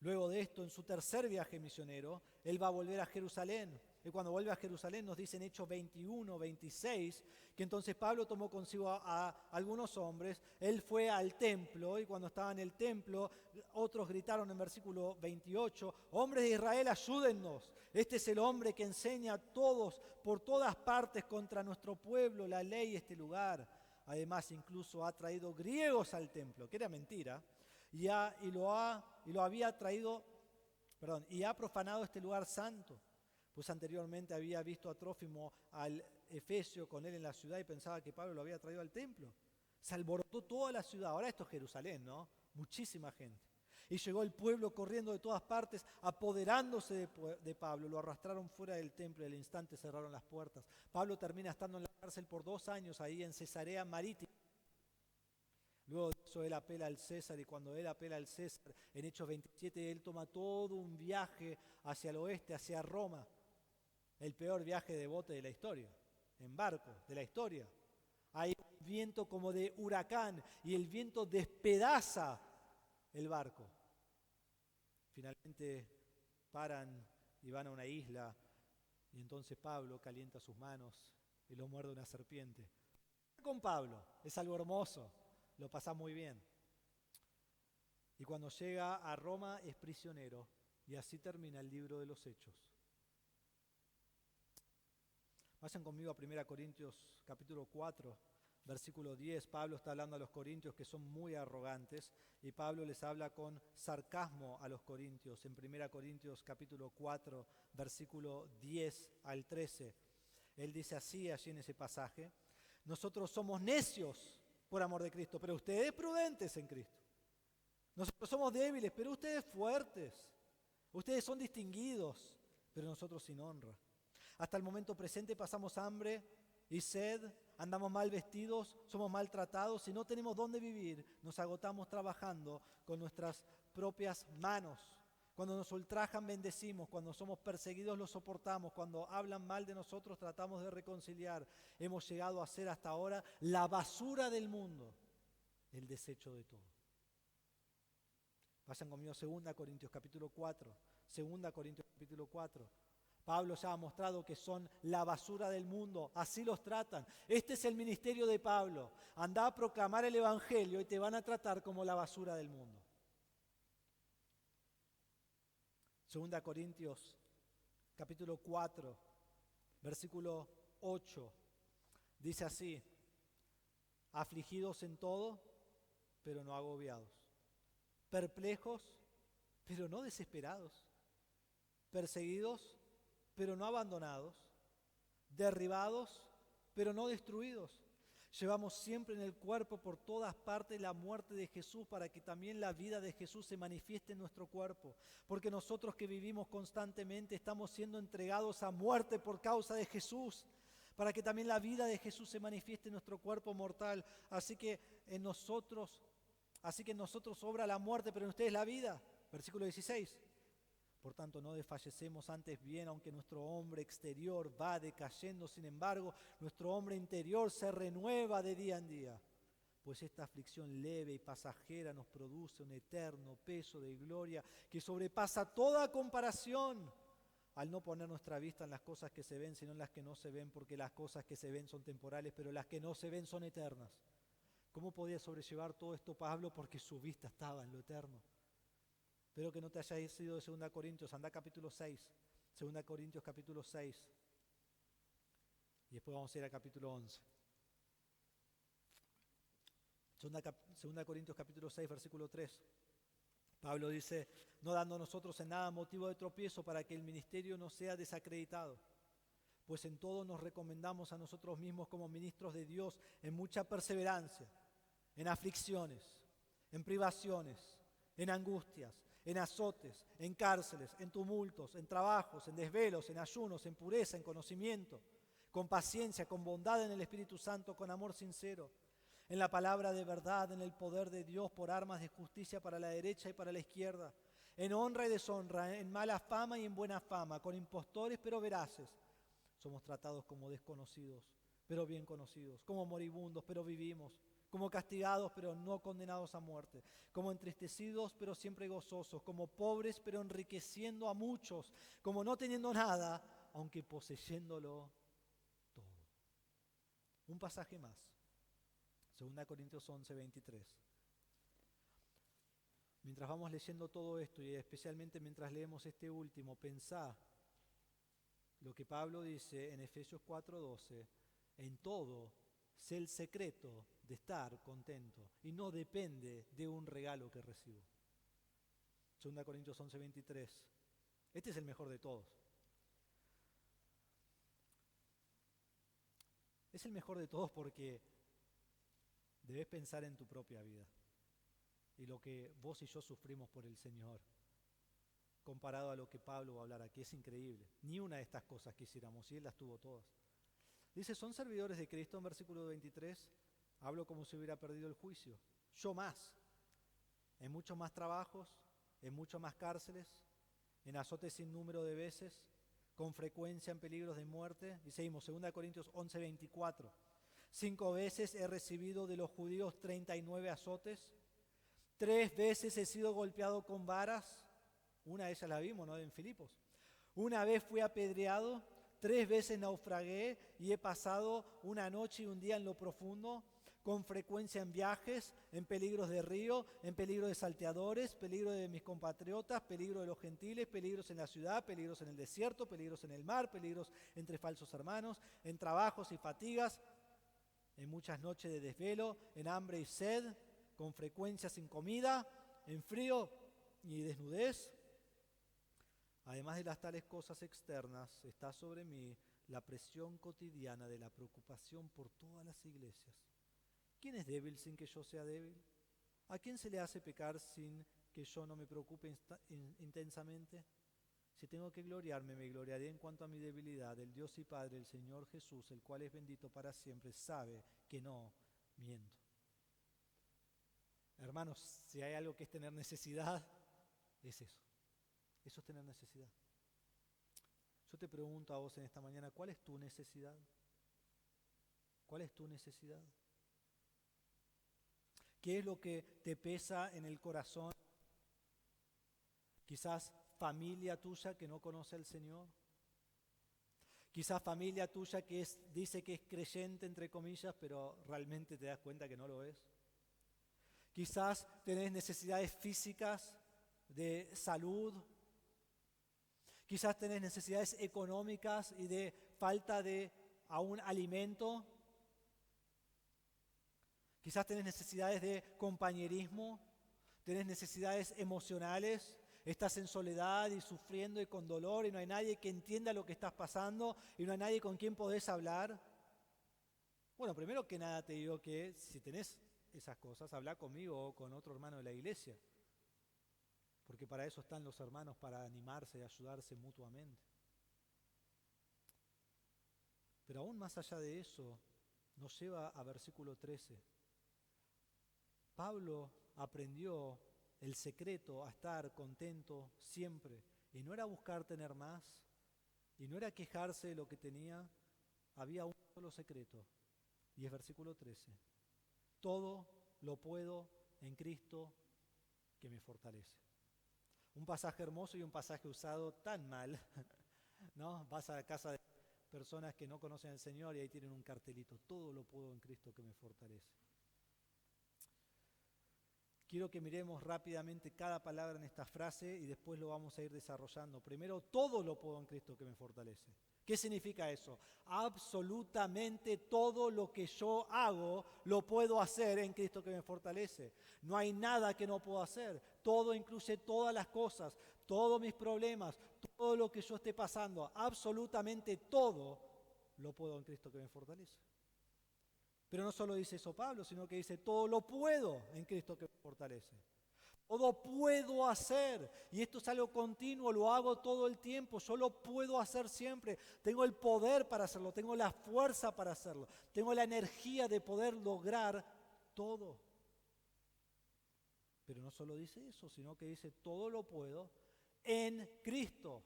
Luego de esto, en su tercer viaje misionero, él va a volver a Jerusalén Y cuando vuelve a Jerusalén nos dice en Hechos 21, 26, que entonces Pablo tomó consigo a algunos hombres, él fue al templo y cuando estaba en el templo, otros gritaron en versículo 28, hombres de Israel, ayúdennos. Este es el hombre que enseña a todos por todas partes contra nuestro pueblo, la ley y este lugar. Además, incluso ha traído griegos al templo, que era mentira, y ha profanado este lugar santo. Pues anteriormente había visto a Trófimo al Efesio con él en la ciudad y pensaba que Pablo lo había traído al templo. Se alborotó toda la ciudad. Ahora esto es Jerusalén, ¿no? Muchísima gente. Y llegó el pueblo corriendo de todas partes, apoderándose de Pablo. Lo arrastraron fuera del templo y al instante cerraron las puertas. Pablo termina estando en la cárcel por 2 años ahí en Cesarea Marítima. Luego de eso él apela al César y cuando él apela al César, en Hechos 27, él toma todo un viaje hacia el oeste, hacia Roma. El peor viaje de bote de la historia, en barco de la historia. Hay un viento como de huracán y el viento despedaza el barco. Finalmente paran y van a una isla y entonces Pablo calienta sus manos y lo muerde una serpiente. Con Pablo, es algo hermoso, lo pasa muy bien. Y cuando llega a Roma es prisionero y así termina el libro de los Hechos. Vayan conmigo a 1 Corintios capítulo 4, versículo 10. Pablo está hablando a los corintios que son muy arrogantes y Pablo les habla con sarcasmo a los corintios. En 1 Corintios capítulo 4, versículo 10 al 13. Él dice así allí en ese pasaje: nosotros somos necios por amor de Cristo, pero ustedes prudentes en Cristo. Nosotros somos débiles, pero ustedes fuertes. Ustedes son distinguidos, pero nosotros sin honra. Hasta el momento presente pasamos hambre y sed, andamos mal vestidos, somos maltratados y no tenemos dónde vivir. Nos agotamos trabajando con nuestras propias manos. Cuando nos ultrajan, bendecimos. Cuando somos perseguidos, los soportamos. Cuando hablan mal de nosotros, tratamos de reconciliar. Hemos llegado a ser hasta ahora la basura del mundo, el desecho de todo. Vayan conmigo a 2 Corintios capítulo 4. 2 Corintios capítulo 4. Pablo ya ha mostrado que son la basura del mundo, así los tratan. Este es el ministerio de Pablo. Anda a proclamar el evangelio y te van a tratar como la basura del mundo. 2 Corintios capítulo 4, versículo 8. Dice así: afligidos en todo, pero no agobiados. Perplejos, pero no desesperados. Perseguidos, pero no abandonados, derribados, pero no destruidos. Llevamos siempre en el cuerpo por todas partes la muerte de Jesús para que también la vida de Jesús se manifieste en nuestro cuerpo. Porque nosotros que vivimos constantemente estamos siendo entregados a muerte por causa de Jesús, para que también la vida de Jesús se manifieste en nuestro cuerpo mortal. Así que en nosotros obra la muerte, pero en ustedes la vida. Versículo 16. Por tanto, no desfallecemos, antes bien, aunque nuestro hombre exterior va decayendo, sin embargo, nuestro hombre interior se renueva de día en día. Pues esta aflicción leve y pasajera nos produce un eterno peso de gloria que sobrepasa toda comparación, al no poner nuestra vista en las cosas que se ven, sino en las que no se ven, porque las cosas que se ven son temporales, pero las que no se ven son eternas. ¿Cómo podía sobrellevar todo esto Pablo? Porque su vista estaba en lo eterno. Espero que no te hayas ido de 2 Corintios, anda capítulo 6, 2 Corintios capítulo 6, y después vamos a ir al capítulo 11. 2 Corintios capítulo 6, versículo 3. Pablo dice: no dando nosotros en nada motivo de tropiezo para que el ministerio no sea desacreditado, pues en todo nos recomendamos a nosotros mismos como ministros de Dios en mucha perseverancia, en aflicciones, en privaciones, en angustias, en azotes, en cárceles, en tumultos, en trabajos, en desvelos, en ayunos, en pureza, en conocimiento, con paciencia, con bondad en el Espíritu Santo, con amor sincero, en la palabra de verdad, en el poder de Dios, por armas de justicia para la derecha y para la izquierda, en honra y deshonra, en mala fama y en buena fama, con impostores pero veraces. Somos tratados como desconocidos, pero bien conocidos, como moribundos, pero vivimos, como castigados, pero no condenados a muerte, como entristecidos, pero siempre gozosos, como pobres, pero enriqueciendo a muchos, como no teniendo nada, aunque poseyéndolo todo. Un pasaje más. 2 Corintios 11, 23. Mientras vamos leyendo todo esto y especialmente mientras leemos este último, pensá lo que Pablo dice en Efesios 4:12, en todo sé el secreto de estar contento y no depende de un regalo que recibo. 2 Corintios 11, 23. Este es el mejor de todos. Es el mejor de todos porque debes pensar en tu propia vida y lo que vos y yo sufrimos por el Señor, comparado a lo que Pablo va a hablar aquí. Es increíble. Ni una de estas cosas quisiéramos, y él las tuvo todas. Dice, son servidores de Cristo, en versículo 23, hablo como si hubiera perdido el juicio. Yo más, en muchos más trabajos, en muchas más cárceles, en azotes sin número de veces, con frecuencia en peligros de muerte. Y seguimos, 2 Corintios 11, 24. 5 veces he recibido de los judíos 39 azotes. 3 veces he sido golpeado con varas. Una de ellas la vimos, ¿no? En Filipos. Una vez fui apedreado. 3 veces naufragué y he pasado una noche y un día en lo profundo, con frecuencia en viajes, en peligros de río, en peligro de salteadores, peligro de mis compatriotas, peligro de los gentiles, peligros en la ciudad, peligros en el desierto, peligros en el mar, peligros entre falsos hermanos, en trabajos y fatigas, en muchas noches de desvelo, en hambre y sed, con frecuencia sin comida, en frío y desnudez. Además de las tales cosas externas, está sobre mí la presión cotidiana de la preocupación por todas las iglesias. ¿Quién es débil sin que yo sea débil? ¿A quién se le hace pecar sin que yo no me preocupe intensamente? Si tengo que gloriarme, me gloriaré en cuanto a mi debilidad. El Dios y Padre, el Señor Jesús, el cual es bendito para siempre, sabe que no miento. Hermanos, si hay algo que es tener necesidad, es eso. Eso es tener necesidad. Yo te pregunto a vos en esta mañana, ¿cuál es tu necesidad? ¿Cuál es tu necesidad? ¿Qué es lo que te pesa en el corazón? Quizás familia tuya que no conoce al Señor. Quizás familia tuya que dice que es creyente, entre comillas, pero realmente te das cuenta que no lo es. Quizás tenés necesidades físicas de salud. Quizás tenés necesidades económicas y de falta de aún alimento. Quizás tenés necesidades de compañerismo, tenés necesidades emocionales, estás en soledad y sufriendo y con dolor y no hay nadie que entienda lo que estás pasando y no hay nadie con quien podés hablar. Bueno, primero que nada te digo que si tenés esas cosas, habla conmigo o con otro hermano de la iglesia. Porque para eso están los hermanos, para animarse y ayudarse mutuamente. Pero aún más allá de eso, nos lleva a versículo 13. Pablo aprendió el secreto a estar contento siempre. Y no era buscar tener más, y no era quejarse de lo que tenía. Había un solo secreto, y es versículo 13. Todo lo puedo en Cristo que me fortalece. Un pasaje hermoso y un pasaje usado tan mal, ¿no? Vas a la casa de personas que no conocen al Señor y ahí tienen un cartelito, todo lo puedo en Cristo que me fortalece. Quiero que miremos rápidamente cada palabra en esta frase y después lo vamos a ir desarrollando. Primero, todo lo puedo en Cristo que me fortalece. ¿Qué significa eso? Absolutamente todo lo que yo hago lo puedo hacer en Cristo que me fortalece. No hay nada que no puedo hacer. Todo incluye todas las cosas, todos mis problemas, todo lo que yo esté pasando. Absolutamente todo lo puedo en Cristo que me fortalece. Pero no solo dice eso Pablo, sino que dice todo lo puedo en Cristo que me fortalece. Todo puedo hacer, y esto es algo continuo, lo hago todo el tiempo, yo lo puedo hacer siempre. Tengo el poder para hacerlo, tengo la fuerza para hacerlo, tengo la energía de poder lograr todo. Pero no solo dice eso, sino que dice todo lo puedo en Cristo.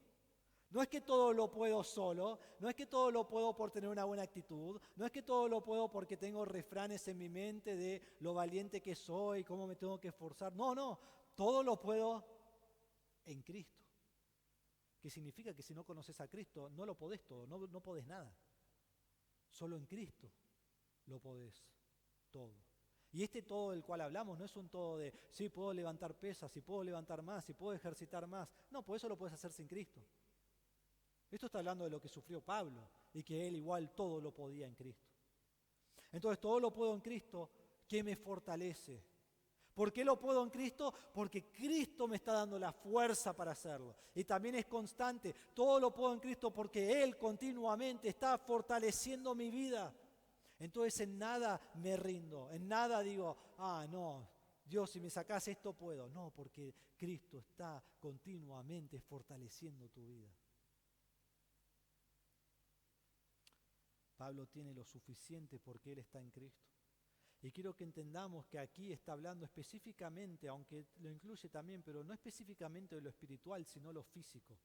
No es que todo lo puedo solo, no es que todo lo puedo por tener una buena actitud, no es que todo lo puedo porque tengo refranes en mi mente de lo valiente que soy, cómo me tengo que esforzar. No, todo lo puedo en Cristo, que significa que si no conoces a Cristo no lo podés todo, no podés nada. Solo en Cristo lo podés todo. Y este todo del cual hablamos no es un todo de, sí, puedo levantar pesas, si puedo levantar más, si puedo ejercitar más. No, por eso lo puedes hacer sin Cristo. Esto está hablando de lo que sufrió Pablo y que él igual todo lo podía en Cristo. Entonces, todo lo puedo en Cristo que me fortalece. ¿Por qué lo puedo en Cristo? Porque Cristo me está dando la fuerza para hacerlo. Y también es constante. Todo lo puedo en Cristo porque Él continuamente está fortaleciendo mi vida. Entonces en nada me rindo, en nada digo, no, Dios, si me sacás esto puedo. No, porque Cristo está continuamente fortaleciendo tu vida. Pablo tiene lo suficiente porque él está en Cristo. Y quiero que entendamos que aquí está hablando específicamente, aunque lo incluye también, pero no específicamente de lo espiritual, sino lo físico,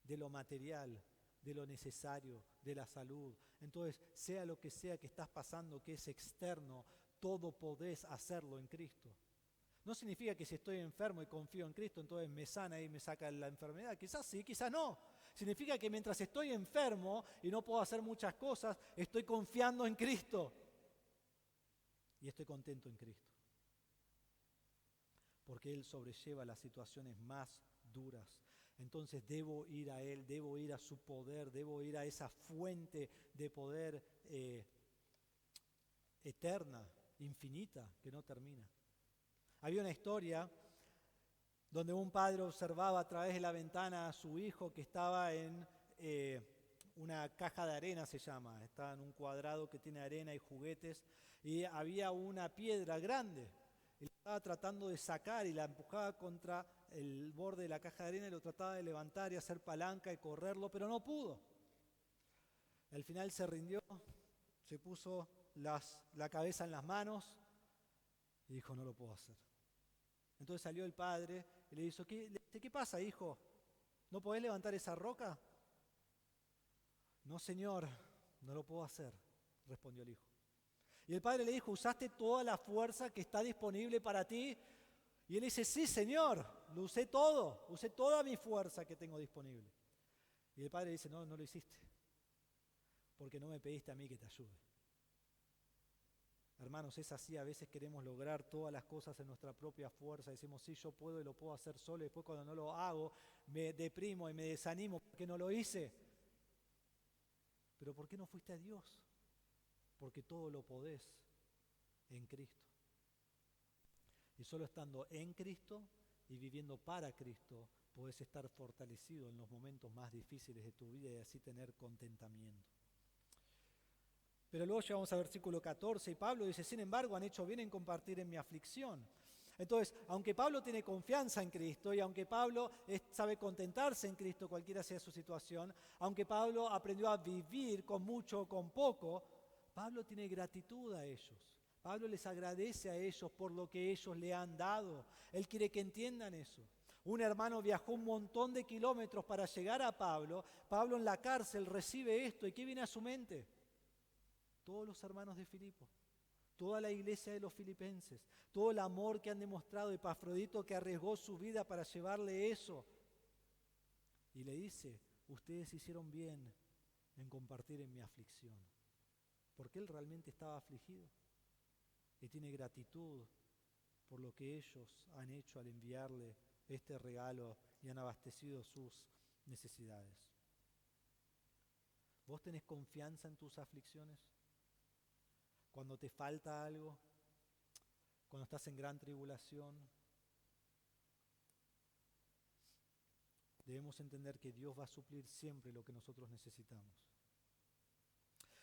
de lo material, de lo necesario, de la salud. Entonces, sea lo que sea que estás pasando, que es externo, todo podés hacerlo en Cristo. No significa que si estoy enfermo y confío en Cristo, entonces me sana y me saca la enfermedad. Quizás sí, quizás no. Significa que mientras estoy enfermo y no puedo hacer muchas cosas, estoy confiando en Cristo. Y estoy contento en Cristo. Porque Él sobrelleva las situaciones más duras. Entonces debo ir a Él, debo ir a su poder, debo ir a esa fuente de poder eterna, infinita, que no termina. Había una historia donde un padre observaba a través de la ventana a su hijo que estaba en una caja de arena, se llama. Estaba en un cuadrado que tiene arena y juguetes, y había una piedra grande. Él estaba tratando de sacar y la empujaba contra el borde de la caja de arena y lo trataba de levantar y hacer palanca y correrlo, pero no pudo. Al final se rindió, se puso la cabeza en las manos y dijo, no lo puedo hacer. Entonces salió el padre y le dijo, ¿qué pasa, hijo? ¿No podés levantar esa roca? No, señor, no lo puedo hacer, respondió el hijo. Y el padre le dijo, ¿usaste toda la fuerza que está disponible para ti? Y él dice, sí, señor, lo usé todo, usé toda mi fuerza que tengo disponible. Y el padre dice, no lo hiciste, porque no me pediste a mí que te ayude. Hermanos, es así, a veces queremos lograr todas las cosas en nuestra propia fuerza, decimos, sí, yo puedo y lo puedo hacer solo, y después cuando no lo hago, me deprimo y me desanimo porque no lo hice. Pero ¿por qué no fuiste a Dios? Porque todo lo podés en Cristo. Y solo estando en Cristo y viviendo para Cristo, podés estar fortalecido en los momentos más difíciles de tu vida y así tener contentamiento. Pero luego llegamos al versículo 14 y Pablo dice, sin embargo, han hecho bien en compartir en mi aflicción. Entonces, aunque Pablo tiene confianza en Cristo y aunque Pablo sabe contentarse en Cristo, cualquiera sea su situación, aunque Pablo aprendió a vivir con mucho o con poco, Pablo tiene gratitud a ellos. Pablo les agradece a ellos por lo que ellos le han dado. Él quiere que entiendan eso. Un hermano viajó un montón de kilómetros para llegar a Pablo. Pablo en la cárcel recibe esto. ¿Y qué viene a su mente? Todos los hermanos de Filipo, toda la iglesia de los filipenses, todo el amor que han demostrado, Epafrodito que arriesgó su vida para llevarle eso. Y le dice, ustedes hicieron bien en compartir en mi aflicción. Porque él realmente estaba afligido y tiene gratitud por lo que ellos han hecho al enviarle este regalo y han abastecido sus necesidades. ¿Vos tenés confianza en tus aflicciones? Cuando te falta algo, cuando estás en gran tribulación, debemos entender que Dios va a suplir siempre lo que nosotros necesitamos.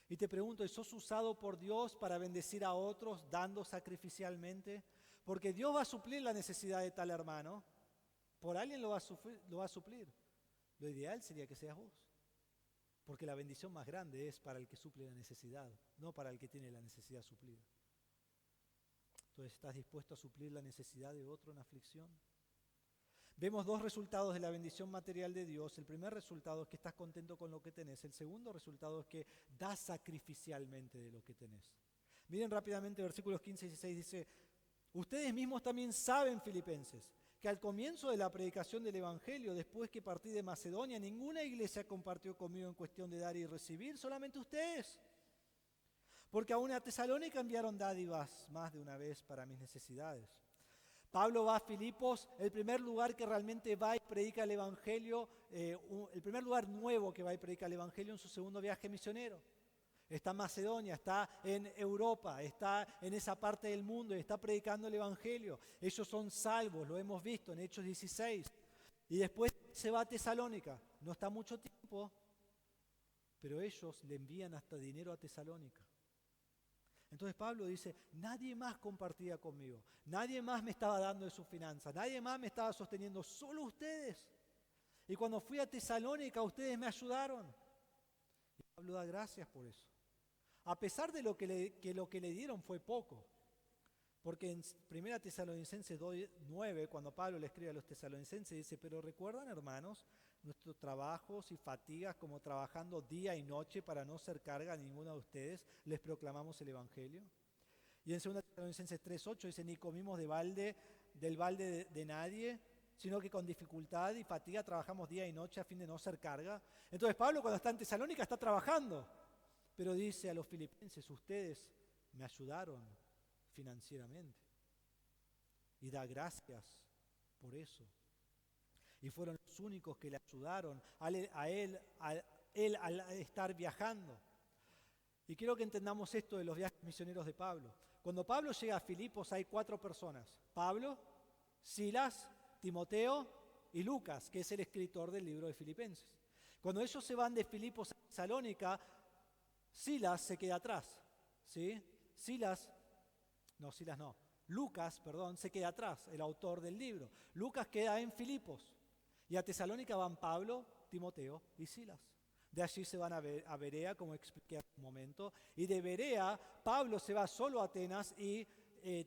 Y te pregunto, ¿sos usado por Dios para bendecir a otros dando sacrificialmente? Porque Dios va a suplir la necesidad de tal hermano. Por alguien lo va a suplir. Lo ideal sería que seas vos. Porque la bendición más grande es para el que suple la necesidad, no para el que tiene la necesidad suplida. Entonces, ¿estás dispuesto a suplir la necesidad de otro en aflicción? Vemos dos resultados de la bendición material de Dios. El primer resultado es que estás contento con lo que tenés. El segundo resultado es que das sacrificialmente de lo que tenés. Miren rápidamente versículos 15 y 16, dice, ustedes mismos también saben, filipenses, que al comienzo de la predicación del Evangelio, después que partí de Macedonia, ninguna iglesia compartió conmigo en cuestión de dar y recibir, solamente ustedes. Porque aún a Tesalónica enviaron dádivas más de una vez para mis necesidades. Pablo va a Filipos, el primer lugar que realmente va y predica el Evangelio, el primer lugar nuevo que va y predica el Evangelio en su segundo viaje misionero. Está en Macedonia, está en Europa, está en esa parte del mundo y está predicando el Evangelio. Ellos son salvos, lo hemos visto en Hechos 16. Y después se va a Tesalónica. No está mucho tiempo, pero ellos le envían hasta dinero a Tesalónica. Entonces Pablo dice, nadie más compartía conmigo, nadie más me estaba dando de sus finanzas, nadie más me estaba sosteniendo, solo ustedes. Y cuando fui a Tesalónica, ustedes me ayudaron. Y Pablo da gracias por eso. A pesar de lo que le dieron fue poco. Porque en 1 Tesalonicenses 2:9, cuando Pablo le escribe a los tesalonicenses, dice, pero recuerdan, hermanos, nuestros trabajos y fatigas como trabajando día y noche para no ser carga a ninguno de ustedes, les proclamamos el Evangelio. Y en 2 Tesalonicenses 3:8 dice, ni comimos del balde de nadie, sino que con dificultad y fatiga trabajamos día y noche a fin de no ser carga. Entonces Pablo cuando está en Tesalónica está trabajando, pero dice a los filipenses, ustedes me ayudaron financieramente. Y da gracias por eso. Y fueron los únicos que le ayudaron a él al estar viajando. Y quiero que entendamos esto de los viajes misioneros de Pablo. Cuando Pablo llega a Filipos hay 4 personas. Pablo, Silas, Timoteo y Lucas, que es el escritor del libro de Filipenses. Cuando ellos se van de Filipos a Tesalónica, Silas se queda atrás. ¿Sí? Lucas, se queda atrás, el autor del libro. Lucas queda en Filipos. Y a Tesalónica van Pablo, Timoteo y Silas. De allí se van a Berea, como expliqué hace un momento. Y de Berea, Pablo se va solo a Atenas y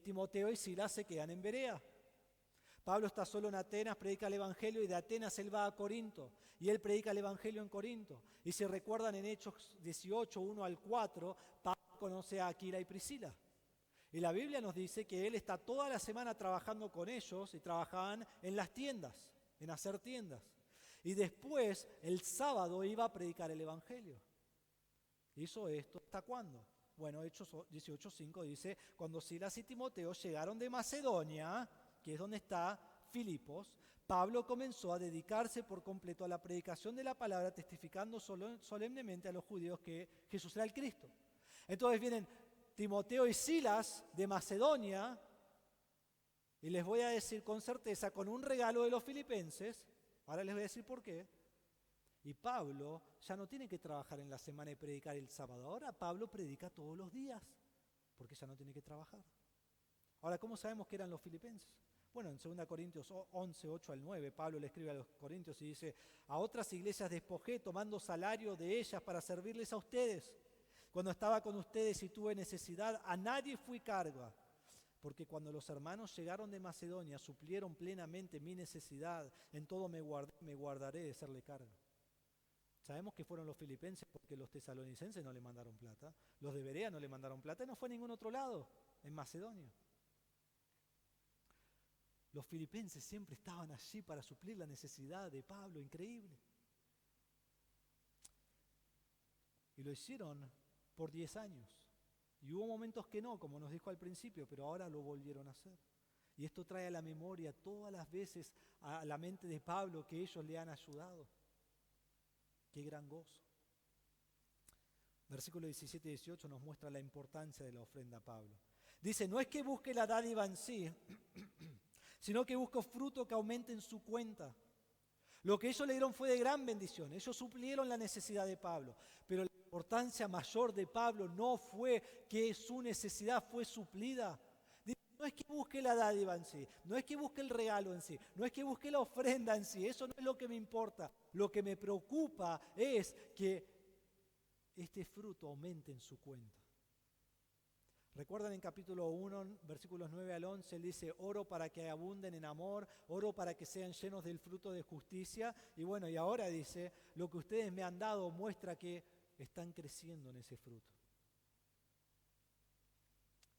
Timoteo y Silas se quedan en Berea. Pablo está solo en Atenas, predica el Evangelio y de Atenas él va a Corinto. Y él predica el Evangelio en Corinto. Y si recuerdan en Hechos 18, 1 al 4, Pablo conoce a Aquila y Priscila. Y la Biblia nos dice que él está toda la semana trabajando con ellos y trabajaban en las tiendas, en hacer tiendas. Y después, el sábado, iba a predicar el Evangelio. ¿Hizo esto hasta cuándo? Bueno, Hechos 18:5 dice, cuando Silas y Timoteo llegaron de Macedonia, que es donde está Filipos, Pablo comenzó a dedicarse por completo a la predicación de la palabra, testificando solemnemente a los judíos que Jesús era el Cristo. Entonces vienen Timoteo y Silas de Macedonia, y les voy a decir con certeza, con un regalo de los filipenses, ahora les voy a decir por qué, y Pablo ya no tiene que trabajar en la semana y predicar el sábado, ahora Pablo predica todos los días, porque ya no tiene que trabajar. Ahora, ¿cómo sabemos que eran los filipenses? Bueno, en 2 Corintios 11, 8 al 9, Pablo le escribe a los corintios y dice, a otras iglesias despojé tomando salario de ellas para servirles a ustedes. Cuando estaba con ustedes y tuve necesidad, a nadie fui carga, porque cuando los hermanos llegaron de Macedonia, suplieron plenamente mi necesidad, en todo me guardaré de serle carga. Sabemos que fueron los filipenses porque los tesalonicenses no le mandaron plata, los de Berea no le mandaron plata y no fue a ningún otro lado, en Macedonia. Los filipenses siempre estaban allí para suplir la necesidad de Pablo, increíble. Y lo hicieron por 10 años. Y hubo momentos que no, como nos dijo al principio, pero ahora lo volvieron a hacer. Y esto trae a la memoria todas las veces a la mente de Pablo que ellos le han ayudado. Qué gran gozo. Versículo 17 y 18 nos muestra la importancia de la ofrenda a Pablo. Dice, no es que busque la dádiva en sí, sino que busco fruto que aumente en su cuenta. Lo que ellos le dieron fue de gran bendición. Ellos suplieron la necesidad de Pablo. Pero la importancia mayor de Pablo no fue que su necesidad fue suplida. No es que busque la dádiva en sí, no es que busque el regalo en sí, no es que busque la ofrenda en sí. Eso no es lo que me importa. Lo que me preocupa es que este fruto aumente en su cuenta. Recuerdan en capítulo 1, versículos 9 al 11, él dice, oro para que abunden en amor, oro para que sean llenos del fruto de justicia. Y bueno, y ahora dice, lo que ustedes me han dado muestra que están creciendo en ese fruto.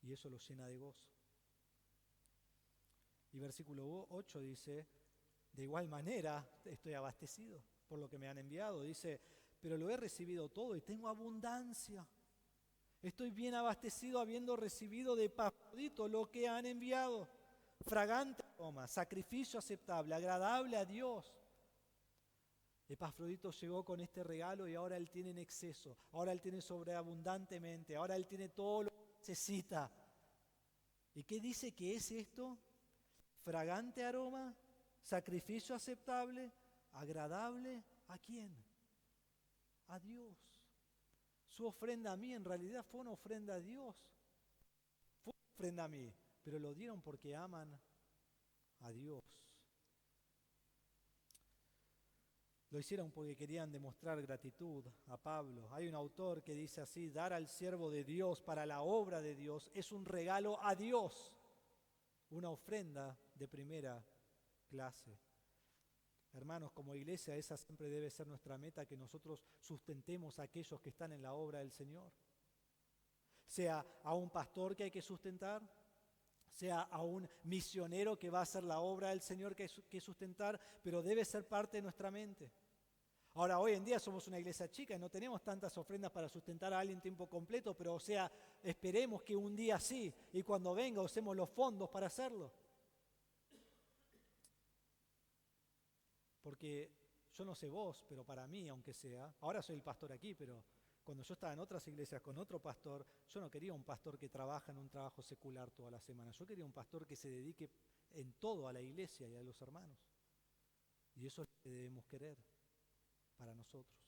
Y eso los llena de gozo. Y versículo 8 dice, de igual manera estoy abastecido por lo que me han enviado. Dice, pero lo he recibido todo y tengo abundancia. Estoy bien abastecido habiendo recibido de Epafrodito lo que han enviado. Fragante aroma, sacrificio aceptable, agradable a Dios. Epafrodito llegó con este regalo y ahora él tiene en exceso, ahora él tiene sobreabundantemente, ahora él tiene todo lo que necesita. ¿Y qué dice que es esto? Fragante aroma, sacrificio aceptable, agradable, ¿a quién? A Dios. Su ofrenda a mí en realidad fue una ofrenda a Dios. Fue una ofrenda a mí, pero lo dieron porque aman a Dios. Lo hicieron porque querían demostrar gratitud a Pablo. Hay un autor que dice así, dar al siervo de Dios para la obra de Dios es un regalo a Dios, una ofrenda de primera clase. Hermanos, como iglesia, esa siempre debe ser nuestra meta, que nosotros sustentemos a aquellos que están en la obra del Señor. Sea a un pastor que hay que sustentar, sea a un misionero que va a hacer la obra del Señor que sustentar, pero debe ser parte de nuestra mente. Ahora, hoy en día somos una iglesia chica y no tenemos tantas ofrendas para sustentar a alguien tiempo completo, pero esperemos que un día sí, y cuando venga usemos los fondos para hacerlo. Porque yo no sé vos, pero para mí, aunque sea, ahora soy el pastor aquí, pero cuando yo estaba en otras iglesias con otro pastor, yo no quería un pastor que trabaja en un trabajo secular toda la semana. Yo quería un pastor que se dedique en todo a la iglesia y a los hermanos. Y eso es lo que debemos querer para nosotros.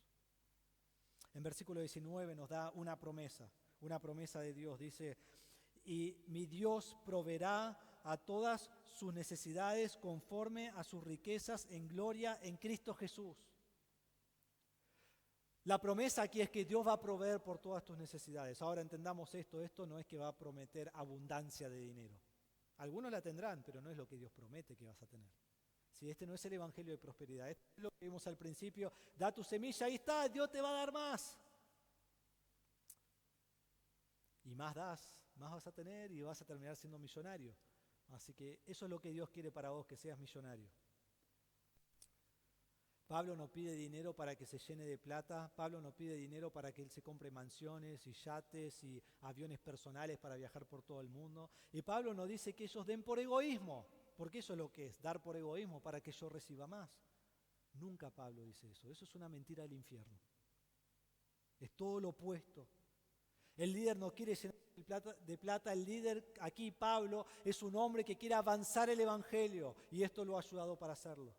En versículo 19 nos da una promesa de Dios. Dice, y mi Dios proveerá a todas sus necesidades conforme a sus riquezas en gloria en Cristo Jesús. La promesa aquí es que Dios va a proveer por todas tus necesidades. Ahora entendamos esto no es que va a prometer abundancia de dinero. Algunos la tendrán, pero no es lo que Dios promete que vas a tener. Si este no es el evangelio de prosperidad, esto es lo que vimos al principio, da tu semilla, ahí está, Dios te va a dar más. Y más das, más vas a tener y vas a terminar siendo millonario. Así que eso es lo que Dios quiere para vos, que seas millonario. Pablo no pide dinero para que se llene de plata, Pablo no pide dinero para que él se compre mansiones y yates y aviones personales para viajar por todo el mundo. Y Pablo no dice que ellos den por egoísmo, porque eso es lo que es, dar por egoísmo para que yo reciba más. Nunca Pablo dice eso es una mentira del infierno. Es todo lo opuesto. El líder no quiere llenar de plata, el líder aquí, Pablo, es un hombre que quiere avanzar el evangelio y esto lo ha ayudado para hacerlo.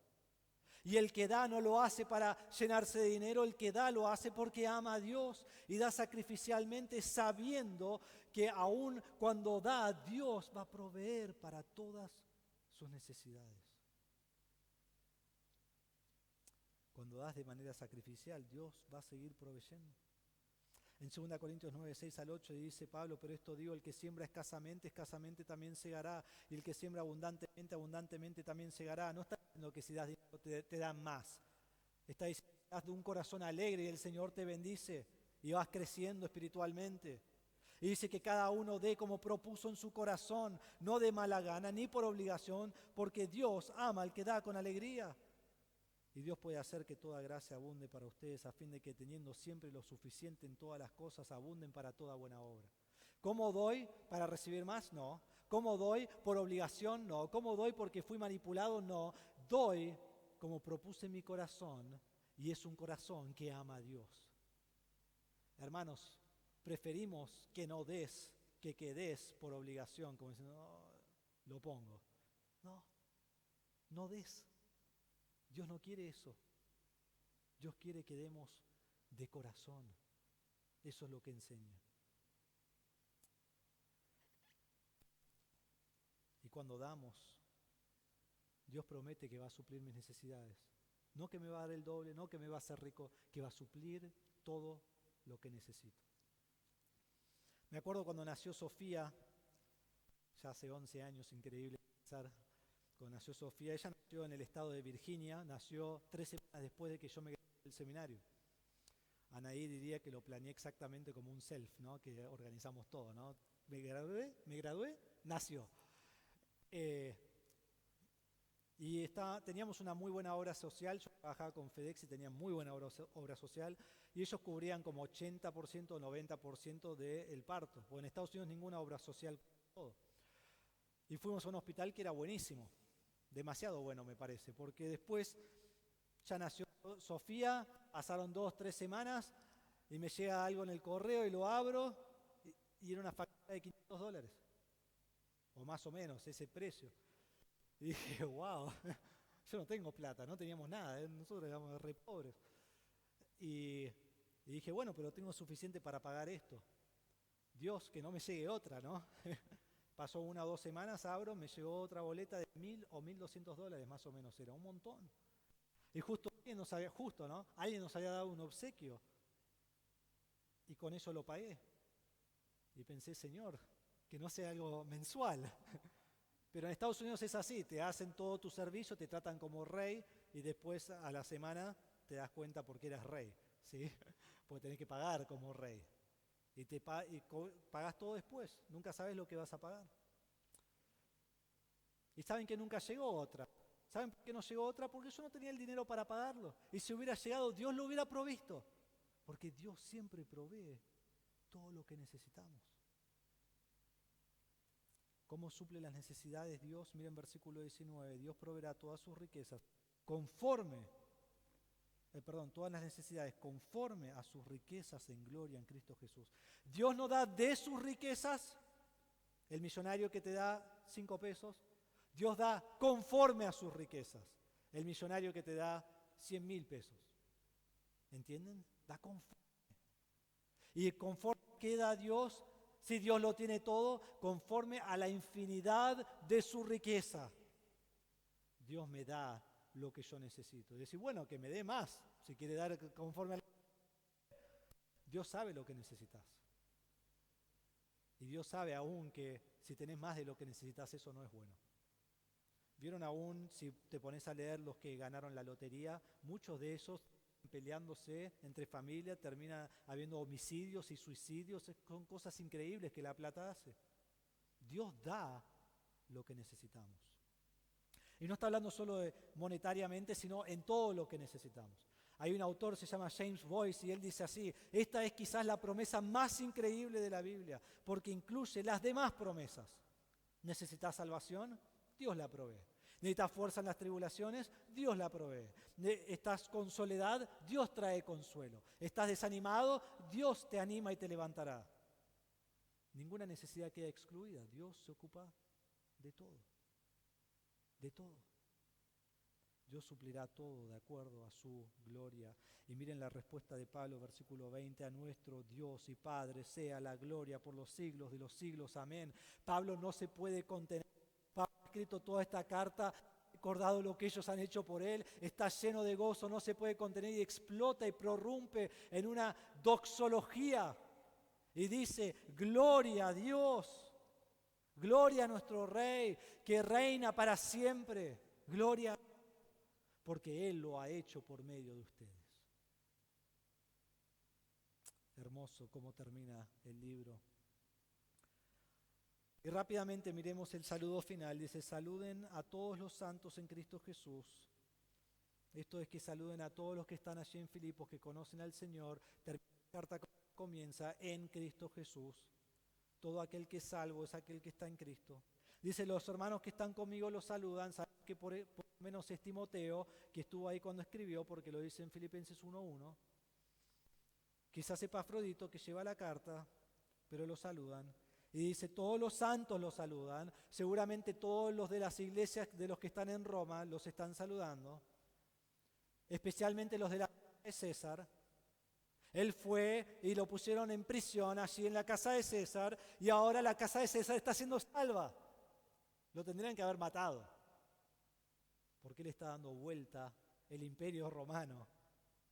Y el que da no lo hace para llenarse de dinero, el que da lo hace porque ama a Dios y da sacrificialmente sabiendo que aun cuando da, Dios va a proveer para todas sus necesidades. Cuando das de manera sacrificial, Dios va a seguir proveyendo. En 2 Corintios 9, 6 al 8 dice Pablo, pero esto digo, el que siembra escasamente, escasamente también segará, y el que siembra abundantemente, abundantemente también segará. No está diciendo que si das dinero te dan más. Está diciendo que das de un corazón alegre y el Señor te bendice y vas creciendo espiritualmente. Y dice que cada uno dé como propuso en su corazón, no de mala gana ni por obligación, porque Dios ama al que da con alegría. Y Dios puede hacer que toda gracia abunde para ustedes, a fin de que teniendo siempre lo suficiente en todas las cosas, abunden para toda buena obra. ¿Cómo doy para recibir más? No. ¿Cómo doy por obligación? No. ¿Cómo doy porque fui manipulado? No. Doy como propuse en mi corazón, y es un corazón que ama a Dios. Hermanos, preferimos que no des, que des por obligación, como diciendo, no, lo pongo. No des. Dios no quiere eso. Dios quiere que demos de corazón. Eso es lo que enseña. Y cuando damos, Dios promete que va a suplir mis necesidades. No que me va a dar el doble, no que me va a hacer rico, que va a suplir todo lo que necesito. Me acuerdo cuando nació Sofía, ya hace 11 años, increíble pensar. Cuando nació Sofía, ella nació en el estado de Virginia, nació 3 semanas después de que yo me gradué del seminario. Anaí diría que lo planeé exactamente como un self, ¿no? Que organizamos todo, ¿no? Me gradué, nació. Y teníamos una muy buena obra social. Yo trabajaba con FedEx y tenía muy buena obra social. Y ellos cubrían como 80% o 90% del parto. O en Estados Unidos ninguna obra social todo. Y fuimos a un hospital que era buenísimo. Demasiado bueno me parece. Porque después ya nació Sofía, pasaron 2-3 semanas y me llega algo en el correo y lo abro y era una factura de $500. O más o menos ese precio. Y dije, wow, yo no tengo plata, no teníamos nada, nosotros éramos re pobres. Y dije, bueno, pero tengo suficiente para pagar esto. Dios, que no me llegue otra, ¿no? Pasó 1 o 2 semanas, abro, me llegó otra boleta de $1,000 o $1,200 más o menos, era un montón. Y justo ¿no? Alguien nos había dado un obsequio y con eso lo pagué. Y pensé, Señor, que no sea algo mensual. Pero en Estados Unidos es así, te hacen todo tu servicio, te tratan como rey y después a la semana te das cuenta por qué eras rey, ¿sí? Porque tenés que pagar como rey. Y pagás todo después, nunca sabes lo que vas a pagar. Y saben que nunca llegó otra. ¿Saben por qué no llegó otra? Porque yo no tenía el dinero para pagarlo. Y si hubiera llegado, Dios lo hubiera provisto. Porque Dios siempre provee todo lo que necesitamos. ¿Cómo suple las necesidades Dios? Miren versículo 19. Dios proveerá todas sus riquezas todas las necesidades conforme a sus riquezas en gloria en Cristo Jesús. Dios no da de sus riquezas, el millonario que te da 5 pesos. Dios da conforme a sus riquezas, el millonario que te da 100,000 pesos. ¿Entienden? Da conforme. ¿Y conforme qué da Dios? Si Dios lo tiene todo, conforme a la infinidad de su riqueza. Dios me da lo que yo necesito. Y decir, bueno, que me dé más, si quiere dar conforme a la... Dios sabe lo que necesitas. Y Dios sabe aún que si tenés más de lo que necesitas, eso no es bueno. ¿Vieron aún, si te pones a leer los que ganaron la lotería, muchos de esos peleándose entre familia, termina habiendo homicidios y suicidios? Son cosas increíbles que la plata hace. Dios da lo que necesitamos. Y no está hablando solo de monetariamente, sino en todo lo que necesitamos. Hay un autor, se llama James Boyce, y él dice así: esta es quizás la promesa más increíble de la Biblia, porque incluye las demás promesas. ¿Necesitas salvación? Dios la provee. ¿Necesitas fuerza en las tribulaciones? Dios la provee. ¿Estás con soledad? Dios trae consuelo. ¿Estás desanimado? Dios te anima y te levantará. Ninguna necesidad queda excluida. Dios se ocupa de todo. De todo. Dios suplirá todo de acuerdo a su gloria. Y miren la respuesta de Pablo, versículo 20: a nuestro Dios y Padre sea la gloria por los siglos de los siglos. Amén. Pablo no se puede contener. Pablo ha escrito toda esta carta, recordado lo que ellos han hecho por él, está lleno de gozo, no se puede contener y explota y prorrumpe en una doxología. Y dice, gloria a Dios. Gloria a nuestro Rey, que reina para siempre. Gloria a Dios, porque Él lo ha hecho por medio de ustedes. Hermoso cómo termina el libro. Y rápidamente miremos el saludo final. Dice, saluden a todos los santos en Cristo Jesús. Esto es que saluden a todos los que están allí en Filipos, que conocen al Señor. Termina la carta, comienza en Cristo Jesús. Todo aquel que es salvo es aquel que está en Cristo. Dice, los hermanos que están conmigo los saludan. Saben que por lo menos es Timoteo, que estuvo ahí cuando escribió, porque lo dice en Filipenses 1:1. Quizás Epafrodito, que lleva la carta, pero lo saludan. Y dice, todos los santos los saludan. Seguramente todos los de las iglesias de los que están en Roma los están saludando. Especialmente los de la casa de César. Él fue y lo pusieron en prisión allí en la casa de César, y ahora la casa de César está siendo salva. Lo tendrían que haber matado, porque él está dando vuelta el imperio romano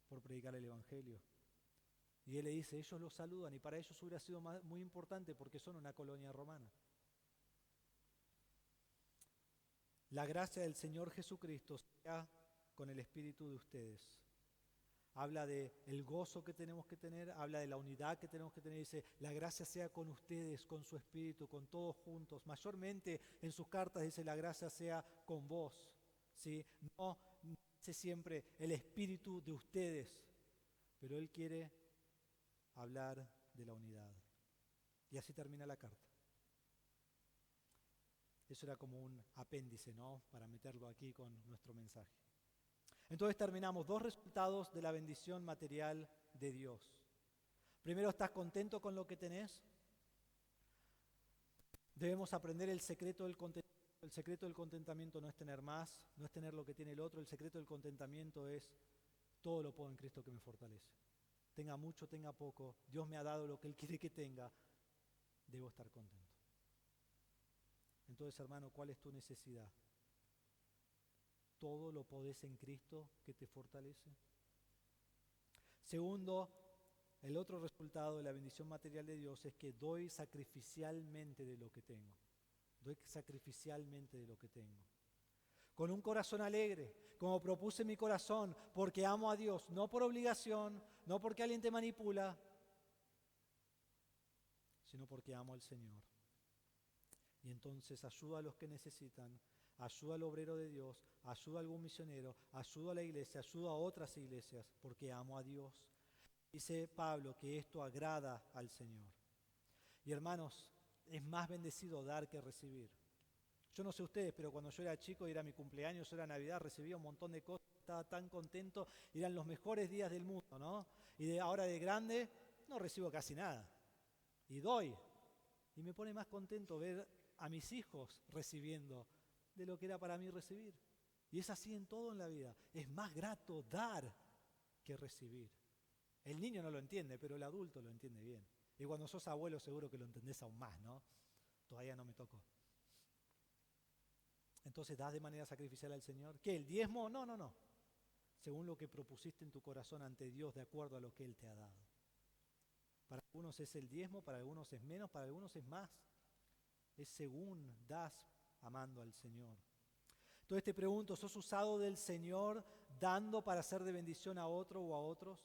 por predicar el evangelio. Y él le dice, ellos lo saludan, y para ellos hubiera sido muy importante porque son una colonia romana. La gracia del Señor Jesucristo sea con el espíritu de ustedes. Habla del gozo que tenemos que tener, habla de la unidad que tenemos que tener. Dice, la gracia sea con ustedes, con su espíritu, con todos juntos. Mayormente en sus cartas dice, la gracia sea con vos. ¿sí? No dice siempre el espíritu de ustedes, pero Él quiere hablar de la unidad. Y así termina la carta. Eso era como un apéndice, ¿no? Para meterlo aquí con nuestro mensaje. Entonces terminamos, 2 resultados de la bendición material de Dios. Primero, ¿estás contento con lo que tenés? Debemos aprender el secreto del contentamiento. El secreto del contentamiento no es tener más, no es tener lo que tiene el otro. El secreto del contentamiento es todo lo puedo en Cristo que me fortalece. Tenga mucho, tenga poco, Dios me ha dado lo que Él quiere que tenga, debo estar contento. Entonces, hermano, ¿cuál es tu necesidad? ¿Todo lo podés en Cristo que te fortalece? Segundo, el otro resultado de la bendición material de Dios es que doy sacrificialmente de lo que tengo. Doy sacrificialmente de lo que tengo. Con un corazón alegre, como propuse mi corazón, porque amo a Dios, no por obligación, no porque alguien te manipula, sino porque amo al Señor. Y entonces ayuda a los que necesitan, ayuda al obrero de Dios, ayuda a algún misionero, ayuda a la iglesia, ayuda a otras iglesias, porque amo a Dios. Dice Pablo que esto agrada al Señor. Y hermanos, es más bendecido dar que recibir. Yo no sé ustedes, pero cuando yo era chico y era mi cumpleaños, era Navidad, recibía un montón de cosas, estaba tan contento, eran los mejores días del mundo, ¿no? Y ahora de grande no recibo casi nada. Y doy. Y me pone más contento ver a mis hijos recibiendo de lo que era para mí recibir. Y es así en todo en la vida. Es más grato dar que recibir. El niño no lo entiende, pero el adulto lo entiende bien. Y cuando sos abuelo seguro que lo entendés aún más, ¿no? Todavía no me tocó. Entonces, ¿das de manera sacrificial al Señor? ¿Qué? ¿El diezmo? No, no, no. Según lo que propusiste en tu corazón ante Dios, de acuerdo a lo que Él te ha dado. Para algunos es el diezmo, para algunos es menos, para algunos es más. Es según das amando al Señor. Entonces te pregunto, ¿sos usado del Señor dando para ser de bendición a otro o a otros?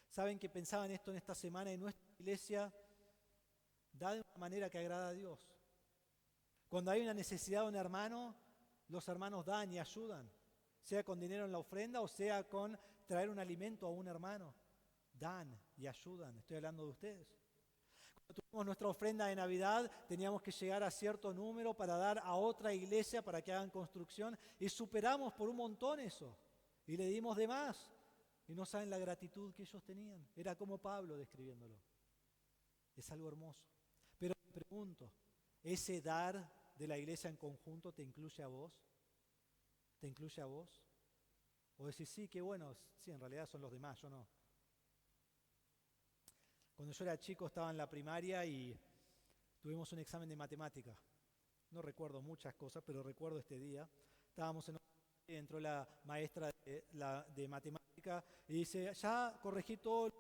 ¿Saben que pensaban esto en esta semana? En nuestra iglesia da de una manera que agrada a Dios. Cuando hay una necesidad de un hermano, los hermanos dan y ayudan, sea con dinero en la ofrenda o sea con traer un alimento a un hermano. Dan y ayudan, estoy hablando de ustedes. Cuando tuvimos nuestra ofrenda de Navidad, teníamos que llegar a cierto número para dar a otra iglesia para que hagan construcción y superamos por un montón eso. Y le dimos de más. Y no saben la gratitud que ellos tenían. Era como Pablo describiéndolo. Es algo hermoso. Pero te pregunto, ¿ese dar de la iglesia en conjunto te incluye a vos? ¿Te incluye a vos? O decís, sí, qué bueno, sí, en realidad son los demás, yo no. Cuando yo era chico estaba en la primaria y tuvimos un examen de matemática. No recuerdo muchas cosas, pero recuerdo este día. Estábamos en y entró la maestra de matemática y dice, ya corregí todos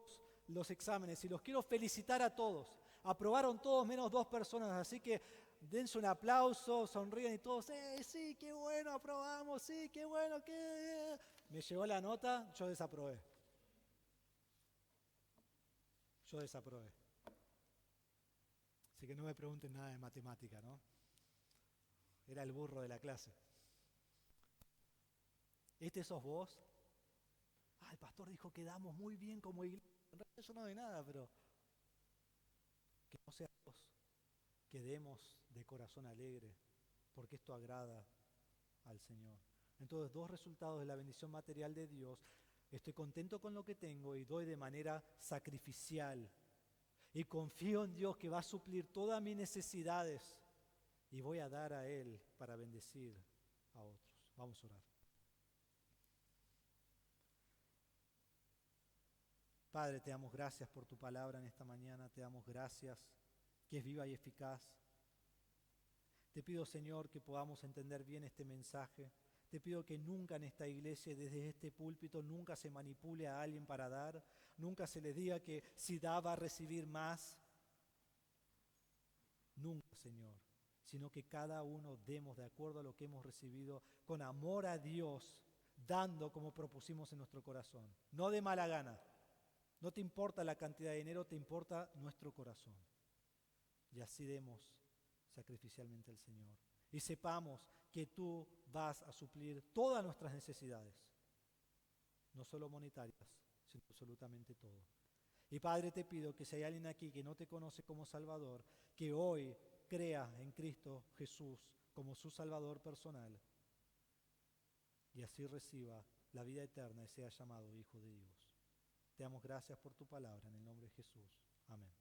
los exámenes y los quiero felicitar a todos. Aprobaron todos menos 2 personas, así que dense un aplauso, sonríen y todos, sí, qué bueno, aprobamos, sí, qué bueno, qué... Me llegó la nota, yo desaprobé. Yo desaprobé. Así que no me pregunten nada de matemática, ¿no? Era el burro de la clase. ¿Este sos vos? El pastor dijo que damos muy bien como iglesia. En realidad yo no doy nada, pero que no sea vos. Que demos de corazón alegre, porque esto agrada al Señor. Entonces, 2 resultados de la bendición material de Dios. Estoy contento con lo que tengo y doy de manera sacrificial. Y confío en Dios que va a suplir todas mis necesidades y voy a dar a Él para bendecir a otros. Vamos a orar. Padre, te damos gracias por tu palabra en esta mañana, te damos gracias que es viva y eficaz. Te pido, Señor, que podamos entender bien este mensaje. Te pido que nunca en esta iglesia, desde este púlpito, nunca se manipule a alguien para dar, nunca se le diga que si da va a recibir más. Nunca, Señor, sino que cada uno demos de acuerdo a lo que hemos recibido, con amor a Dios, dando como propusimos en nuestro corazón, no de mala gana. No te importa la cantidad de dinero, te importa nuestro corazón. Y así demos sacrificialmente al Señor. Y sepamos que tú vas a suplir todas nuestras necesidades, no solo monetarias, sino absolutamente todo. Y Padre, te pido que si hay alguien aquí que no te conoce como Salvador, que hoy crea en Cristo Jesús como su Salvador personal y así reciba la vida eterna y sea llamado Hijo de Dios. Te damos gracias por tu palabra en el nombre de Jesús. Amén.